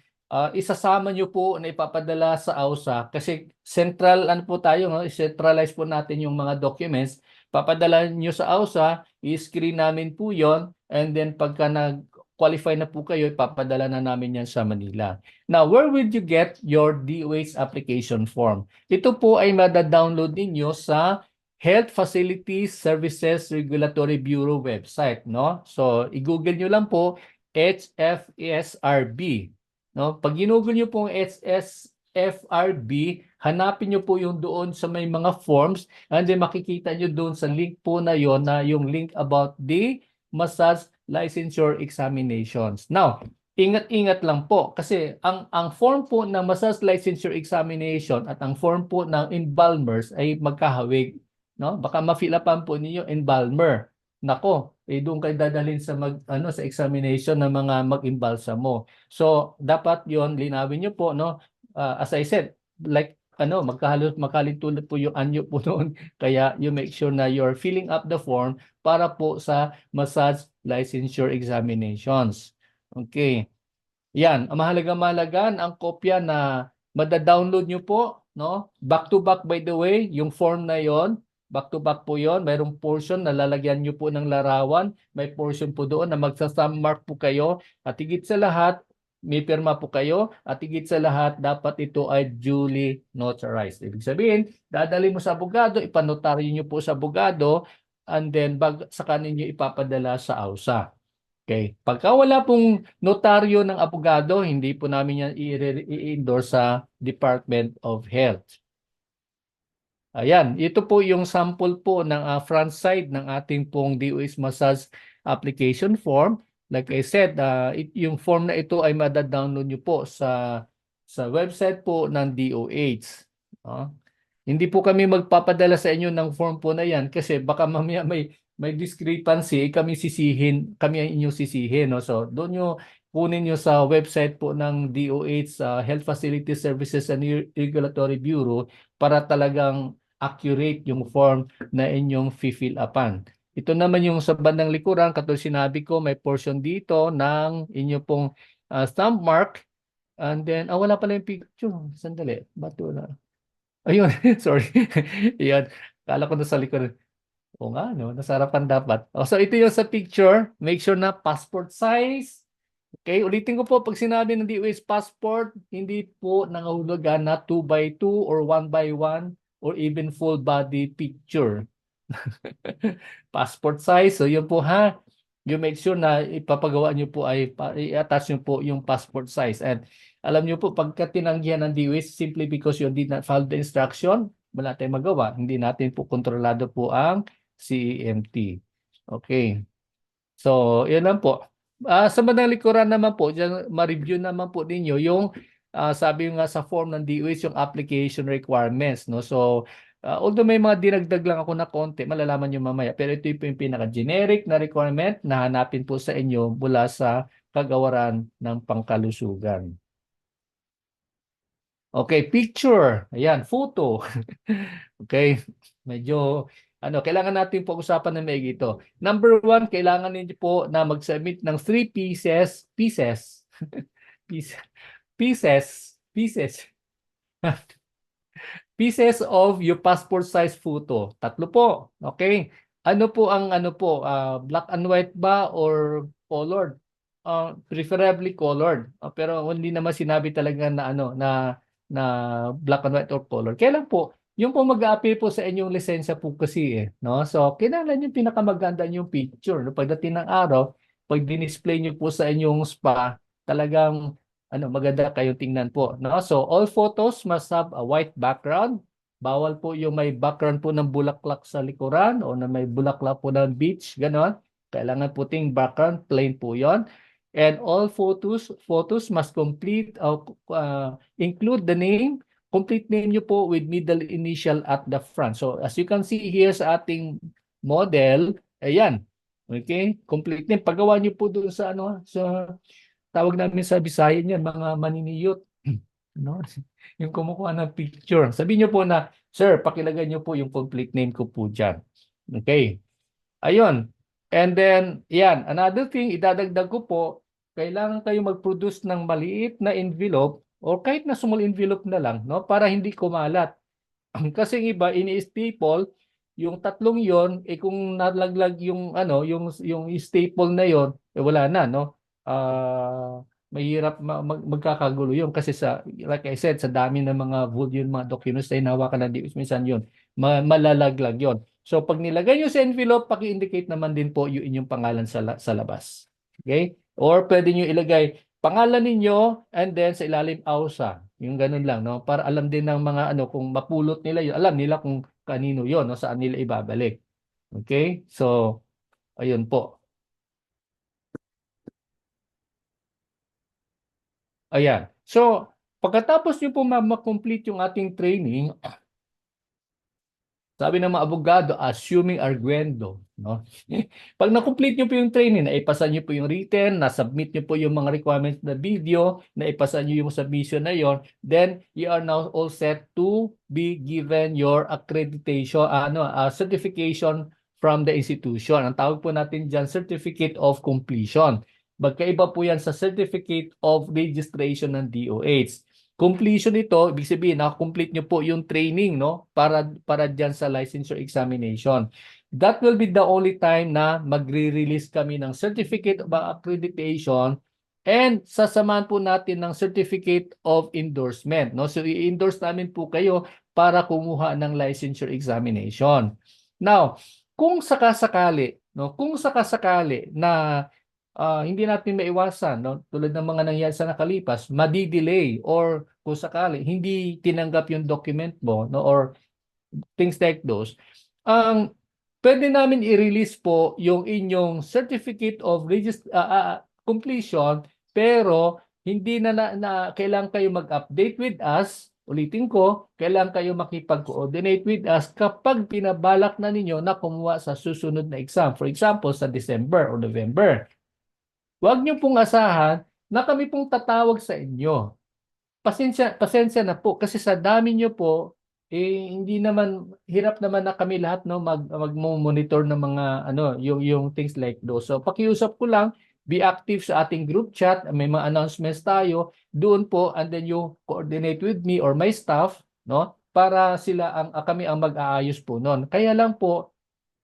Isasama nyo po na ipapadala sa AUSA kasi central ano po tayo, no? Centralize po natin yung mga documents. Papadala nyo sa AUSA, i-screen namin po yon, and then pagka nag-qualify na po kayo, ipapadala na namin yan sa Manila. Now, where will you get your DOH application form? Ito po ay mada-download ninyo sa Health Facilities Services Regulatory Bureau website, no? So, i-google nyo lang po HFSRB. No? Pag ginugol nyo pong HFSRB, hanapin nyo po yung doon sa may mga forms, and then makikita nyo doon sa link po na yon, na yung link about the massage licensure examinations. Now, ingat-ingat lang po kasi ang form po ng massage licensure examination at ang form po ng embalmers ay magkahawig, no? Baka ma-fill-upan po ninyo embalmer. Nako, doon kayo dadalhin sa sa examination ng mga mag-imbalsamo. So, dapat 'yon linawin niyo po, no? As I said, like magkalintulad po yung anyo po noon. Kaya you make sure na you're filling up the form para po sa massage licensure examinations. Okay. Yan, ang mahalaga ang kopya na mada-download nyo po, no? Back to back, by the way, yung form na yon, back to back po yon. Mayroong portion na lalagyan nyo po ng larawan, may portion po doon na magsa-sum mark po kayo, at higit sa lahat, may pirma po kayo, at higit sa lahat, dapat ito ay duly notarized. Ibig sabihin, dadali mo sa abogado, ipanotaryo nyo po sa abogado, and then saka ninyo ipapadala sa AUSA. Okay. Pagka wala pong notaryo ng abogado, hindi po namin yan i-endorse sa Department of Health. Ayan, ito po yung sample po ng front side ng ating pong DOH massage application form. Like I said, yung form na ito ay mada-download nyo po sa website po ng DOH. Hindi po kami magpapadala sa inyo ng form po na yan kasi baka mamaya may discrepancy, kami ang inyong sisihin, no? So, doon nyo kunin nyo sa website po ng DOH, Health Facility Services and Regulatory Bureau, para talagang accurate yung form na inyong fill upan. Ito naman yung sa bandang likuran, katulad sinabi ko, may portion dito ng inyo pong stamp mark, and then, wala pala yung picture. Sandali, ba't wala? Ayun, sorry. Yan, kala ko na sa likod. O nga, no? Nasa harapan dapat. So, ito yung sa picture. Make sure na passport size. Okay, ulitin ko po, pag sinabi ng DOH passport, hindi po nangahulugan na 2x2 or 1x1 or even full body picture. Passport size. So, yun po ha. You make sure na ipapagawa nyo po ay i-attach nyo po yung passport size. And alam nyo po, pagka tinanggihan ng DOH, simply because you did not follow the instruction, wala tayong magawa. Hindi natin po kontrolado po ang CEMT. Okay. So, yun lang po. Sa bandang likuran naman po, dyan, ma-review naman po ninyo yung sabi nga sa form ng DOH, yung application requirements. No? So, although may mga dinagdag lang ako na konti, malalaman nyo mamaya. Pero ito yung pinaka-generic na requirement na hanapin po sa inyo mula sa kagawaran ng pangkalusugan. Okay, picture. Ayan, photo. Okay, medyo kailangan natin pag-usapan na may ito. Number 1, kailangan niyo po na mag-submit ng 3 pieces pieces of your passport size photo. 3 po. Okay? Ano po black and white ba or colored? Preferably colored. Pero hindi naman sinabi talaga na black and white or color. Kailan po? Yung po mag-a-appear po sa inyong lisensya po kasi no? So, kailangan yung pinakamaganda yung picture. No? Pagdating ng araw, pag dinisplay nyo po sa inyong spa, talagang maganda kayong tingnan po. No? So, all photos must have a white background. Bawal po yung may background po ng bulaklak sa likuran o na may bulaklak po ng beach, ganon. Kailangan puting background, plain po yon. And all photos must include the name, complete name nyo po with middle initial at the front. So, as you can see here sa ating model, ayan. Okay? Complete name. Pagawa nyo po doon sa sa tawag namin sa Visayan yan, mga maniniyot. No? Yung kumukuha ng picture. Sabihin nyo po na Sir, pakilagay niyo po yung complete name ko po dyan. Okay. Ayun. And then, yan. Another thing, idadagdag ko po, kailangan kayo mag-produce ng maliit na envelope or kahit na small envelope na lang, no? Para hindi kumalat. Kasi yung iba, ini-staple, yung tatlong yon kung nalaglag yung, yung staple na yon wala na, no? Mahirap magkakagulo yun kasi like I said, sa dami ng mga volume, mga documents na hinahawakan ng DOH, minsan yun, malalaglag yon. So pag nilagay nyo sa envelope, paki-indicate naman din po yung inyong pangalan sa labas. Okay? Or pwede nyo ilagay pangalan ninyo and then sa ilalim AUSA. Yung ganun lang, no? Para alam din ng mga kung mapulot nila yun, alam nila kung kanino yon, no? Saan nila ibabalik. Okay? So, ayun po. Ayan. So, pagkatapos nyo po ma-complete yung ating training, sabi ng mga abogado, assuming arguendo, no? Pag na-complete nyo po yung training, naipasa nyo po yung written, na-submit nyo po yung mga requirements na video, naipasa nyo yung submission na yon, then you are now all set to be given your accreditation, certification from the institution. Ang tawag po natin dyan, Certificate of Completion. Magkaiba po yan sa Certificate of Registration ng DOH. Completion nito, ibig sabihin, na-complete nyo po yung training, no? Para dyan sa licensure examination. That will be the only time na magre-release kami ng Certificate of Accreditation and sasamahan po natin ng Certificate of Endorsement, no? So, i-endorse namin po kayo para kumuha ng licensure examination. Now, kung sakasakali, no? Kung sakasakali na hindi natin maiwasan, no? Tulad ng mga nangyari sa nakalipas, madi-delay or kung sakali hindi tinanggap yung document mo, no? Or things like those. Pwede namin i-release po yung inyong certificate of completion, pero hindi na kailangan kayo mag-update with us. Ulitin ko, kailangan kayo makipag-coordinate with us kapag pinabalak na ninyo na kumuha sa susunod na exam. For example, sa December or November. Huwag niyo pong asahan na kami pong tatawag sa inyo. Pasensya na po kasi sa dami niyo po hindi naman hirap naman na kami lahat no mag-monitor ng mga yung things like those. So pakiusap ko lang, be active sa ating group chat, may mga announcements tayo doon po and then you coordinate with me or my staff, no? Para kami ang mag-aayos po noon. Kaya lang po,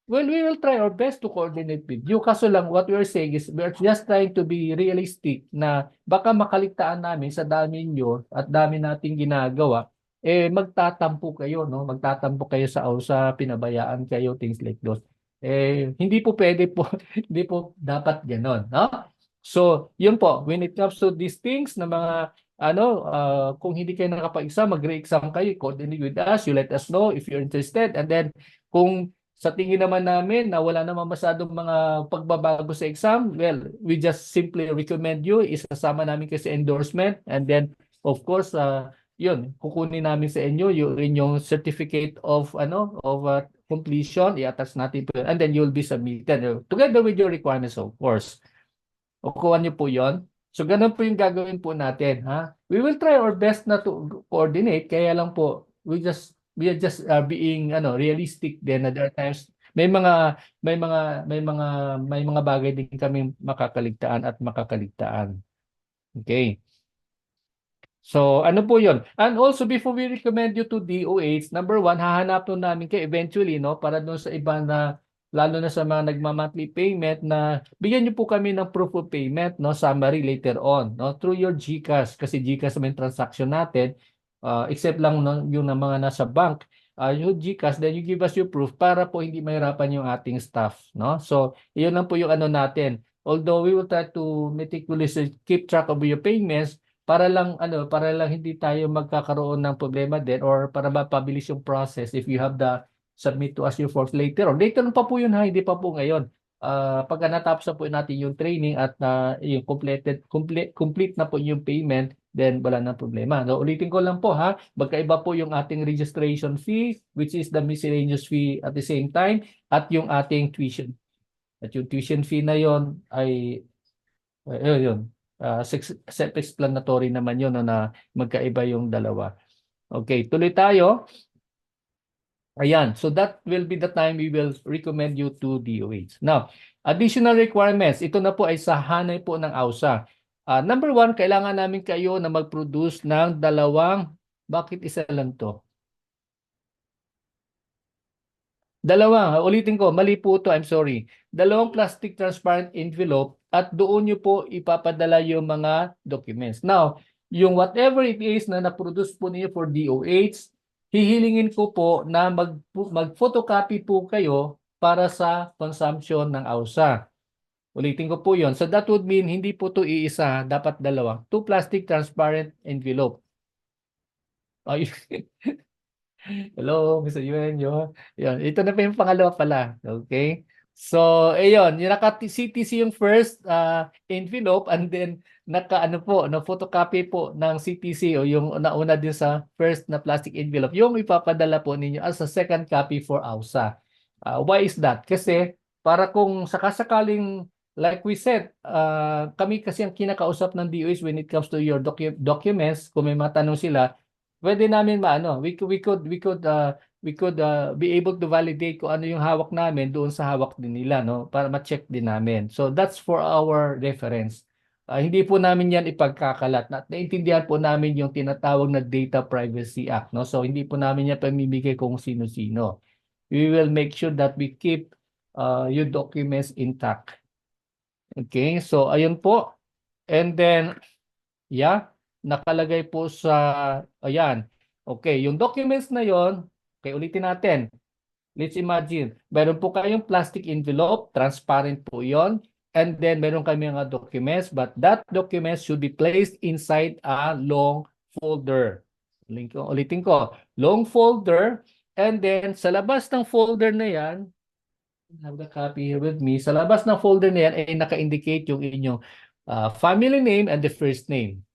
well, we will try our best to coordinate with you. Kaso lang, what we are saying is we are just trying to be realistic na baka makaligtaan namin sa dami nyo at dami nating ginagawa, magtatampo kayo, no? Magtatampo kayo sa pinabayaan kayo, things like those. Hindi po pwede po, hindi po dapat ganon, no? So, yun po, when it comes to these things na mga kung hindi kayo nakapag-exam, mag-re-exam kayo, coordinate with us, you let us know if you're interested, and then kung sa tingin naman namin na wala naman masyadong mga pagbabago sa exam, well, we just simply recommend you, isasama namin kayo sa endorsement and then, of course, yun, kukunin namin sa inyo yung inyong certificate of completion, i-attach natin po yun, and then you'll be submitted together with your requirements, of course. Kukuha niyo po yon. So, ganun po yung gagawin po natin. Ha? We will try our best na to coordinate, kaya lang po, we are just being realistic din na there are times may mga bagay din kami makakaligtaan at makakaligtaan. Okay. So, ano po 'yon? And also before we recommend you to DOH, number one, hahanap po namin kayo eventually, no, para doon sa iba na lalo na sa mga nagma-monthly payment na bigyan niyo po kami ng proof of payment, no, summary later on, no, through your GCash kasi GCash naman transaction natin. Except lang yung mga nasa bank, yung GCash, then you give us your proof para po hindi mahirapan yung ating staff, no? So, iyon lang po yung natin. Although we will try to meticulously keep track of your payments para lang hindi tayo magkakaroon ng problema din or para mapabilis yung process if you have the submit to us your forms later on. Later pa po yun ha, hindi pa po ngayon. Pagka natapos na po natin yung training at yung complete na po yung payment, then wala na problema. So, ulitin ko lang po ha, magkaiba po yung ating registration fee, which is the miscellaneous fee at the same time, at yung ating tuition. At yung tuition fee na yon ay, yun, self-explanatory naman yun na magkaiba yung dalawa. Okay, tuloy tayo. Ayan, so that will be the time we will recommend you to DOH. Now, additional requirements, ito na po ay sa hanay po ng AUSA. Number one, kailangan namin kayo na mag-produce ng bakit isa lang to? Ulitin ko, mali po to, I'm sorry. Dalawang plastic transparent envelope at doon nyo po ipapadala yung mga documents. Now, yung whatever it is na na-produce po niyo for DOH, hihilingin ko po na mag-photocopy po kayo para sa consumption ng AUSA. Ulitin ko po yon. So that would mean hindi po to iisa, dapat dalawa. 2 plastic transparent envelope. Ay, hello, Mr. Yuenyo. Yan, ito na pa yung pangalawa pala. Okay? So, ayun, yung naka-CTC yung first envelope and then photocopy po ng CTC o yung nauna din sa first na plastic envelope, yung ipapadala po ninyo as a second copy for AUSA. Why is that? Kasi para kung sakasakaling, like we said, kami kasi ang kinakausap ng DOH when it comes to your documents, kung may matanong sila, pwede namin we could be able to validate kung ano yung hawak namin doon sa hawak din nila, no, para ma-check din namin. So that's for our reference. Hindi po namin yan ipagkakalat. Naintindihan po namin yung tinatawag na Data Privacy Act, no? So hindi po namin yan pamimigay kung sino-sino. We will make sure that we keep your documents intact. Okay, so ayun po. And then, yeah, nakalagay po sa, ayan. Okay, yung documents na yon, okay, ulitin natin. Let's imagine, meron po kayong plastic envelope, transparent po yon. And then meron kami mga documents, but that document should be placed inside a long folder. Ulitin ko, long folder. And then sa labas ng folder na yan, I have the copy here with me. Sa labas ng folder na yan ay naka-indicate yung inyong family name and the first name.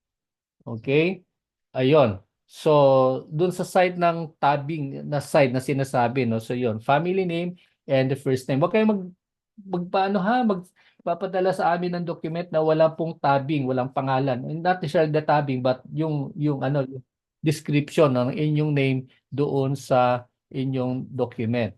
Okay? Ayun. So, dun sa side ng tabbing na side na sinasabi, no? So, yun. Family name and the first name. Huwag kayong magpapadala sa amin ng document na wala pong tabbing, walang pangalan. And not necessarily the tabbing, but yung description ng inyong name doon sa inyong document.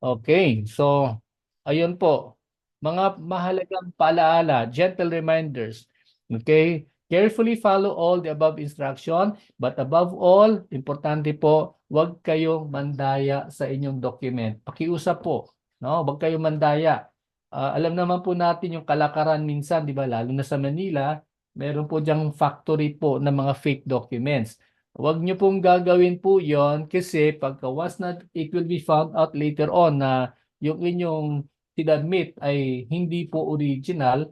Okay. So, ayun po. Mga mahalagang paalaala, gentle reminders. Okay? Carefully follow all the above instruction, but above all, importante po, huwag kayong mandaya sa inyong document. Pakiusap po, no? Huwag kayong mandaya. Alam naman po natin yung kalakaran minsan, di ba? Lalo na sa Manila, meron po diyang factory po ng mga fake documents. Huwag niyo pong gagawin po yon kasi pagka once na it will be found out later on na yung inyong sinadmit ay hindi po original,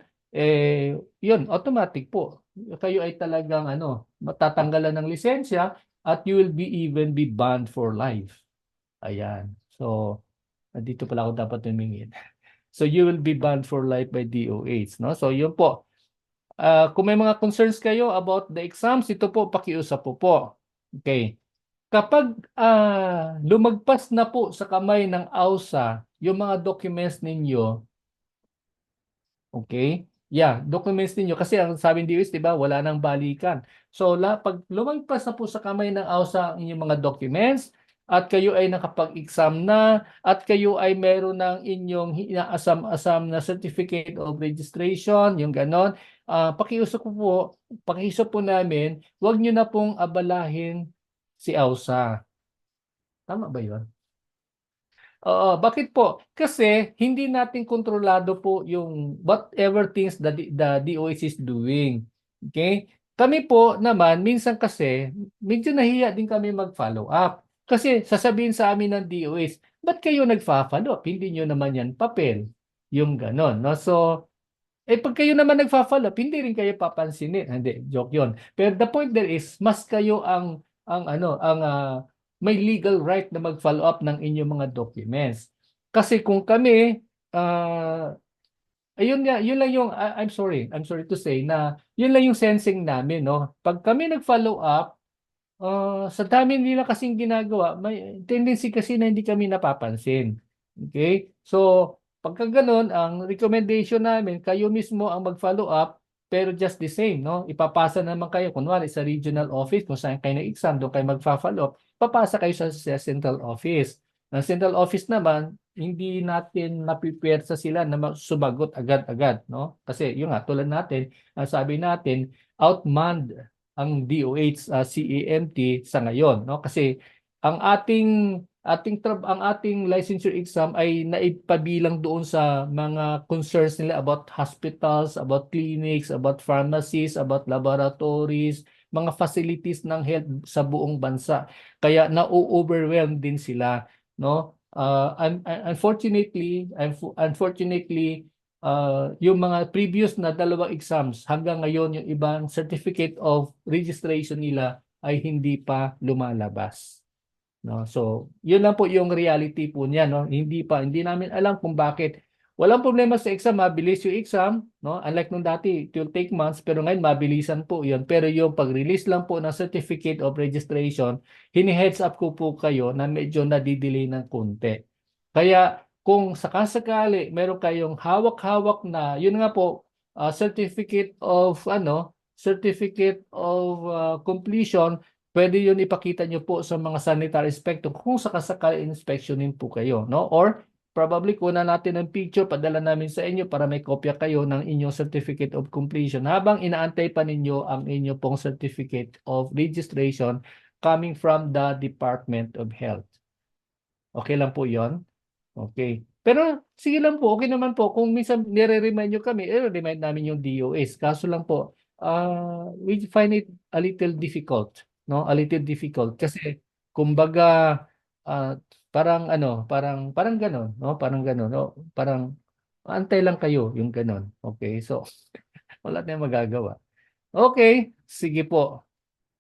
yun, automatic po. Kayo ay talagang matatanggalan ng lisensya at you will even be banned for life. Ayan. So, dito pala ako dapat tumingin. So, you will be banned for life by DOH. No? So, yun po. Kung may mga concerns kayo about the exams, ito po, pakiusap po. Okay. Kapag lumagpas na po sa kamay ng AUSA yung mga documents ninyo, okay? Yeah, documents ninyo. Kasi ang sabi ng DOH, di ba, wala nang balikan. So, pag lumagpas na po sa kamay ng AUSA ang inyong mga documents, at kayo ay nakapag-exam na, at kayo ay meron ng inyong inaasam-asam na certificate of registration, yung ganon, pakiusap po namin, huwag nyo na pong abalahin si AUSA. Tama ba yun? Oo, bakit po? Kasi hindi natin kontrolado po yung whatever things the DOH is doing. Okay? Kami po naman, minsan kasi, medyo nahiya din kami mag-follow up. Kasi sasabihin sa amin ng DOH, ba't kayo nag-follow up? Hindi nyo naman yan papel. Yung ganon. No? So, pag kayo naman nag-follow up, hindi rin kayo papansinin. Hindi, joke yun. Pero the point there is, mas kayo ang may legal right na mag-follow up ng inyong mga documents. Kasi kung kami, yun lang yung, I'm sorry to say na yun lang yung sensing namin, no? Pag kami nag-follow up, sa dami nila kasing ginagawa, may tendency kasi na hindi kami napapansin. Okay? So, pagka ganun, ang recommendation namin, kayo mismo ang mag-follow up pero just the same, no? Ipapasa naman kayo, kunwari sa regional office, kung saan kayo nag-exam, doon kayo magfa-follow up, papasa kayo sa central office. Ang central office naman, hindi natin mapipersa sila na sumagot agad-agad, no? Kasi yung nga, tulad natin, ang sabi natin, outmanned ang DOH, CEMT sa ngayon, no? Kasi ang ang ating licensure exam ay naipabilang doon sa mga concerns nila about hospitals, about clinics, about pharmacies, about laboratories, mga facilities ng health sa buong bansa. Kaya na-overwhelm din sila, no? Unfortunately, yung mga previous na dalawang exams hanggang ngayon yung ibang certificate of registration nila ay hindi pa lumalabas. No, so yun lang po yung reality po niya, no. Hindi namin alam kung bakit. Walang problema sa exam, mabilis yung exam, no. Unlike nung dati, it will take months, pero ngayon mabilisan po yun. Pero yung pag-release lang po ng certificate of registration, hini-heads up ko po kayo na medyo nadidelay ng konti. Kaya kung sakasakali meron kayong hawak-hawak na, yun nga po, certificate of completion, pwede yun ipakita nyo po sa mga sanitary inspector kung sakasakali inspectionin po kayo, no? Or probably kuna natin ng picture, padala namin sa inyo para may kopya kayo ng inyong certificate of completion habang inaantay pa ninyo ang inyo pong certificate of registration coming from the Department of Health. Okay lang po yon? Okay. Pero sige lang po, okay naman po. Kung minsan nire-remind nyo kami, remind namin yung DOS. Kaso lang po, we find it a little difficult. No, a little difficult kasi kumbaga parang gano'n, no? Parang gano'n, no? Parang antay lang kayo yung gano'n. Okay? So wala tayong magagawa. Okay, sige po.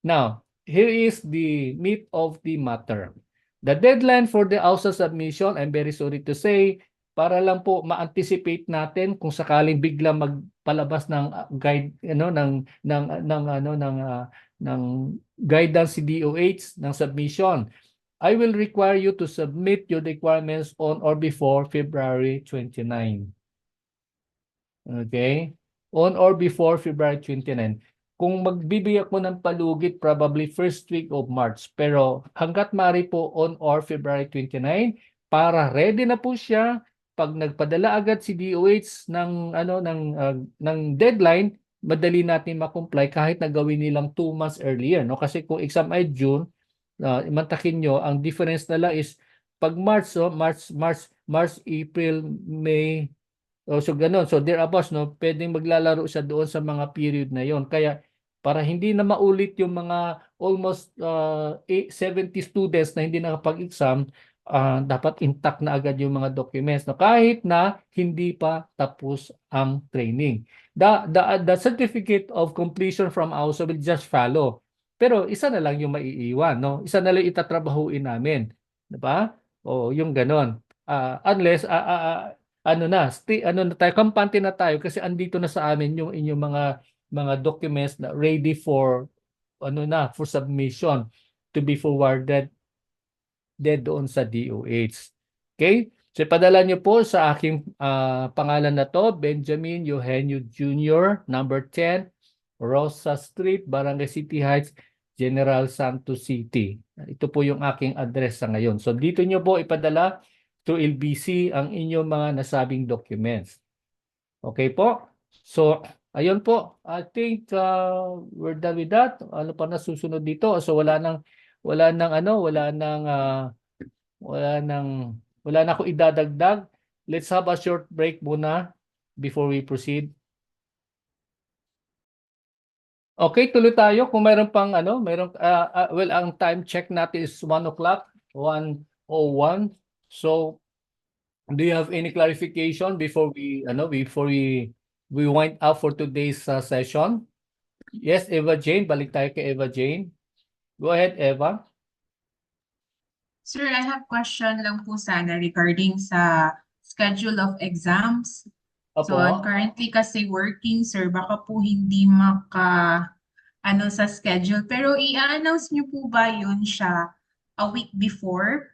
Now, here is the meat of the matter. The deadline for the AUSA submission, I'm very sorry to say, para lang po ma-anticipate natin kung sakaling biglang magpalabas ng guide ng guidance si DOH ng submission. I will require you to submit your requirements on or before February 29. Okay? On or before February 29. Kung magbibigay ako ng palugit, probably first week of March. Pero hanggat maaari po on or February 29 para ready na po siya pag nagpadala agad si DOH ng deadline, madali natin ma-comply kahit na gawin nilang 2 months earlier, no? Kasi kung exam ay June, imantakin nyo, ang difference na lang is pag March, April, May, so ganun. So thereabouts, no, pwedeng maglalaro siya doon sa mga period na yon. Kaya para hindi na maulit yung mga almost 70 students na hindi nakapag-exam, dapat intact na agad yung mga documents, no, kahit na hindi pa tapos ang training. The certificate of completion from AUSA will just follow. Pero isa na lang yung maiiwan, no? Isa na lang itatrabahuin namin, 'di ba? O yung ganon. Unless ano na tayo, kampante na tayo kasi andito na sa amin yung inyong mga documents na ready for for submission to be forwarded doon sa DOH. Okay? So padala niyo po sa aking pangalan na to, Benjamin Eugenio Jr., number 10, Rosa Street, Barangay City Heights, General Santos City. Ito po yung aking address sa ngayon. So dito niyo po ipadala to LBC ang inyong mga nasabing documents. Okay po? So, ayun po. I think we're done with that. Ano pa na susunod dito? So wala na akong idadagdag. Let's have a short break muna before we proceed. Okay, tuloy tayo. Kung mayroon pang ang time check natin is 1 o'clock, 1:01. So, do you have any clarification before we wind up for today's session? Yes, Eva Jane, balik tayo kay Eva Jane. Go ahead, Eva. Sir, I have question lang po sana regarding sa schedule of exams. So, I'm currently kasi working, sir. Baka po hindi sa schedule. Pero i-announce niyo po ba yun siya a week before?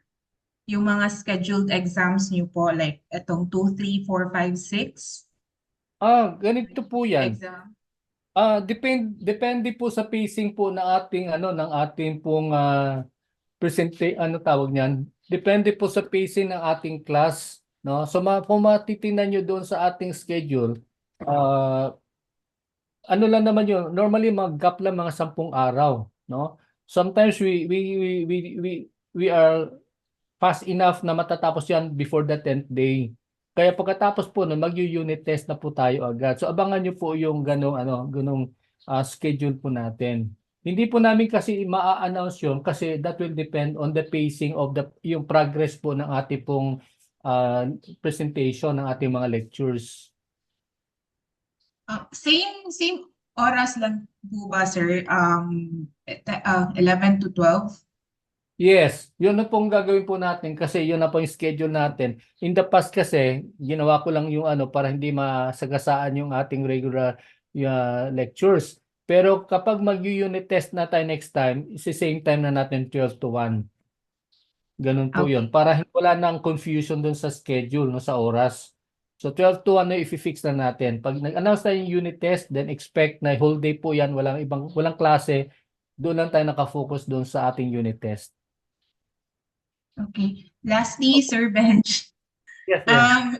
Yung mga scheduled exams niyo po, like itong 2, 3, 4, 5, 6? Ganito po yan. Exam. Depende po sa pacing po ng ating pong ano tawag niyan. Depende po sa pacing ng ating class, no? So kung matitingnan niyo doon sa ating schedule, ah, ano lang naman yun, normally mag-gap lang mga 10 araw, no? Sometimes we are fast enough na matatapos yan before the 10th day. Kaya pagkatapos po nun, mag-unit test na po tayo agad. So abangan nyo po yung ganong schedule po natin. Hindi po namin kasi maa-announce yun kasi that will depend on the pacing of yung progress po ng ating pong ah, presentation ng ating mga lectures. Same oras lang po ba, sir? 11 to 12? Yes, yun na pong gagawin po natin kasi yun na po yung schedule natin. In the past kasi, ginawa ko lang yung para hindi masagasaan yung ating regular lectures. Pero kapag mag-unit test na tayo next time, is the same time na natin 12 to 1. Ganun po yun. Okay. Para wala nang confusion dun sa schedule, no, sa oras. So 12 to 1 na i-fix na natin. Pag nag-announce tayo yung unit test, then expect na whole day po yan, walang klase. Doon lang tayo nakafocus doon sa ating unit test. Okay. Lastly, Sir Benj, Yes,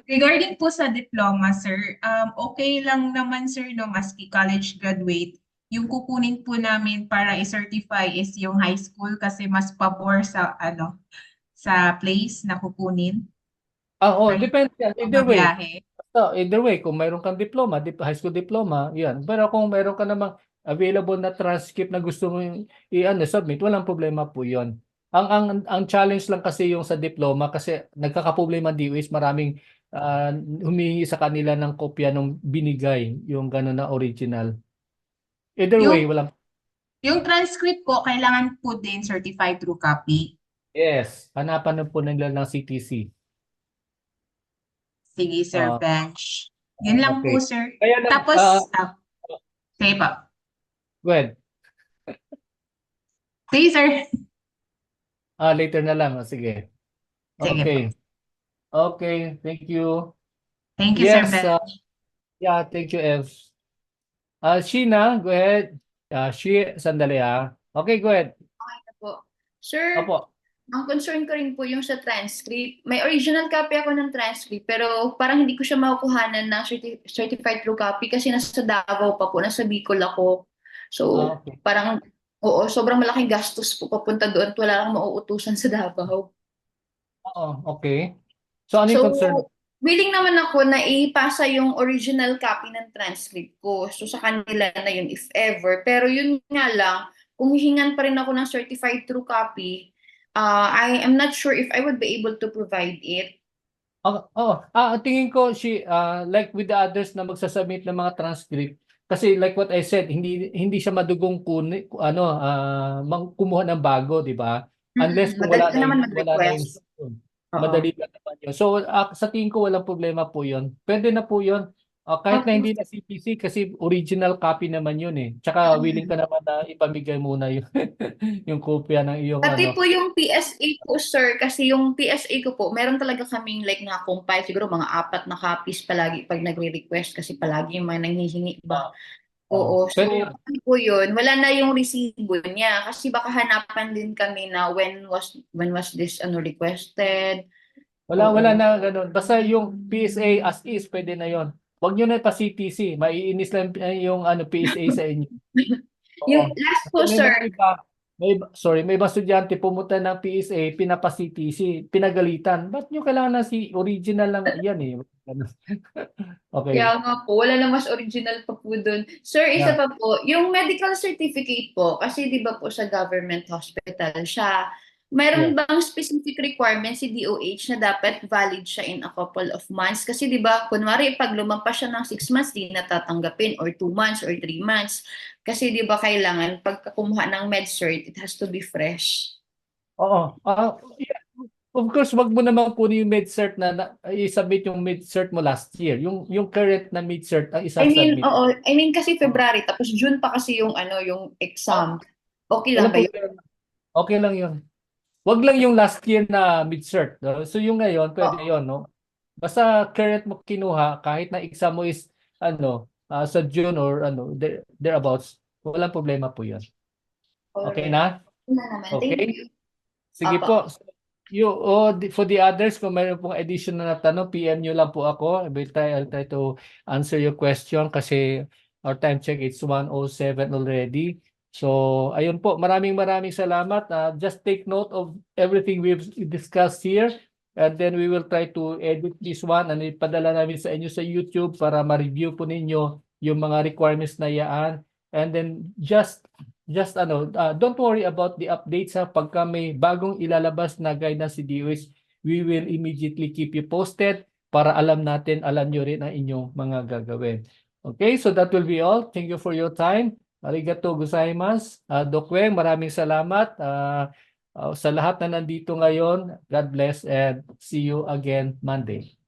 regarding po sa diploma, sir, okay lang naman, sir, no, maski college graduate, yung kukunin po namin para i-certify is yung high school kasi mas pabor sa place na kukunin. Depende yan. Either way. Biyahe. So, either way, kung mayroon kang diploma, high school diploma, yan. Pero kung mayroon ka namang available na transcript na gusto mo submit, walang problema po yon. Ang challenge lang kasi yung sa diploma kasi nagkakaproblema DOS, maraming humingi sa kanila ng kopya ng binigay, yung gano'n na original. Either way, walang. Yung transcript po, kailangan po din certified true copy. Yes, hanapan na po nila ng CTC. Sige, Sir Benj. Yun lang okay. po, sir. Kaya Tapos, sige pa. Go ahead. Sige, sir. Later na lang. Sige. Sige Okay. po. Okay, thank you. Thank you, Sir Yes, Benj. yeah, thank you, Evs. Sheena, go ahead. Sandali Okay, go ahead. Okay na po. Sir, Opo. ang concern ko rin po yung sa transcript. May original copy ako ng transcript pero parang hindi ko siya makukuhanan ng certified true copy kasi nasa Davao pa po, nasa Bicol ako. So, Okay. parang, sobrang malaking gastos po papunta doon at wala lang mauutusan sa Davao. Okay. So, ano yung concern? Willing naman ako na ipasa yung original copy ng transcript ko. So, sa kanila na yun if ever. Pero yun nga lang, kung hihingan pa rin ako ng certified true copy, I am not sure if I would be able to provide it. Tingin ko like with the others na magsasubmit ng mga transcript kasi like what I said, hindi siya madugong kumuha ng bago, di ba? Unless kung Madali naman wala na mag-request. yung madali lang naman yun. So sa tingin ko walang problema po yun. Pwede na po yun. Kahit na hindi na CPC kasi original copy naman yun eh. Tsaka willing ka naman na ipamigay muna yung yung kopya ng iyong Pati po yung PSA po, sir, kasi yung PSA ko po, meron talaga kaming like na-compile, siguro mga 4 na copies palagi pag nagre-request kasi palagi yung mga nanghihingi ba. Oo, so po yun, wala na yung resibo niya kasi baka hanapan din kami na when was this requested. Wala na ganun. Basta yung PSA as is, pwede na yon. Huwag nyo na pa CTC. Maiinis lang yung PSA sa inyo. Yung last po, sir. May iba estudyante pumunta ng PSA, pinapa-CTC, pinagalitan. Ba't nyo kailangan na original lang yan eh? Okay. Kaya nga po, wala na mas original pa po dun. Sir, isa pa po, yung medical certificate po, kasi di ba po sa government hospital siya, mayroon bang specific requirements si DOH na dapat valid siya in a couple of months? Kasi di ba, kunwari, pag lumampas siya ng 6 months, di natatanggapin, or 2 months, or 3 months. Kasi di ba kailangan, pag kumuha ng med-cert, it has to be fresh. Oo. Yeah. Of course, wag mo naman kunin yung med-cert na i-submit yung med-cert mo last year. Yung current na med-cert ang isa-submit. I mean kasi February, tapos June pa kasi yung yung exam. Okay lang ba yun? Okay lang yun. Wag lang yung last year na mid-cert. No? So yung ngayon, pwede yun, no? Basta current mo kinuha, kahit na exam mo is sa June or thereabouts. Walang problema po 'yan. Okay na? Na naman. Thank Okay. you. Sige Apo. po. For the others, kung mayroon pong additional na tanong, PM nyo lang po ako. I'll try to answer your question kasi our time check is 1:07 already. So, ayun po. Maraming salamat. Just take note of everything we've discussed here. And then we will try to edit this one and ipadala namin sa inyo sa YouTube para ma-review po ninyo yung mga requirements na yaan. And then don't worry about the updates ha. Pagka may bagong ilalabas na guidance si DOH, we will immediately keep you posted para alam nyo rin ang inyong mga gagawin. Okay, so that will be all. Thank you for your time. Arigato gozaimasu. Doc Weng, maraming salamat. Sa lahat na nandito ngayon, God bless and see you again Monday.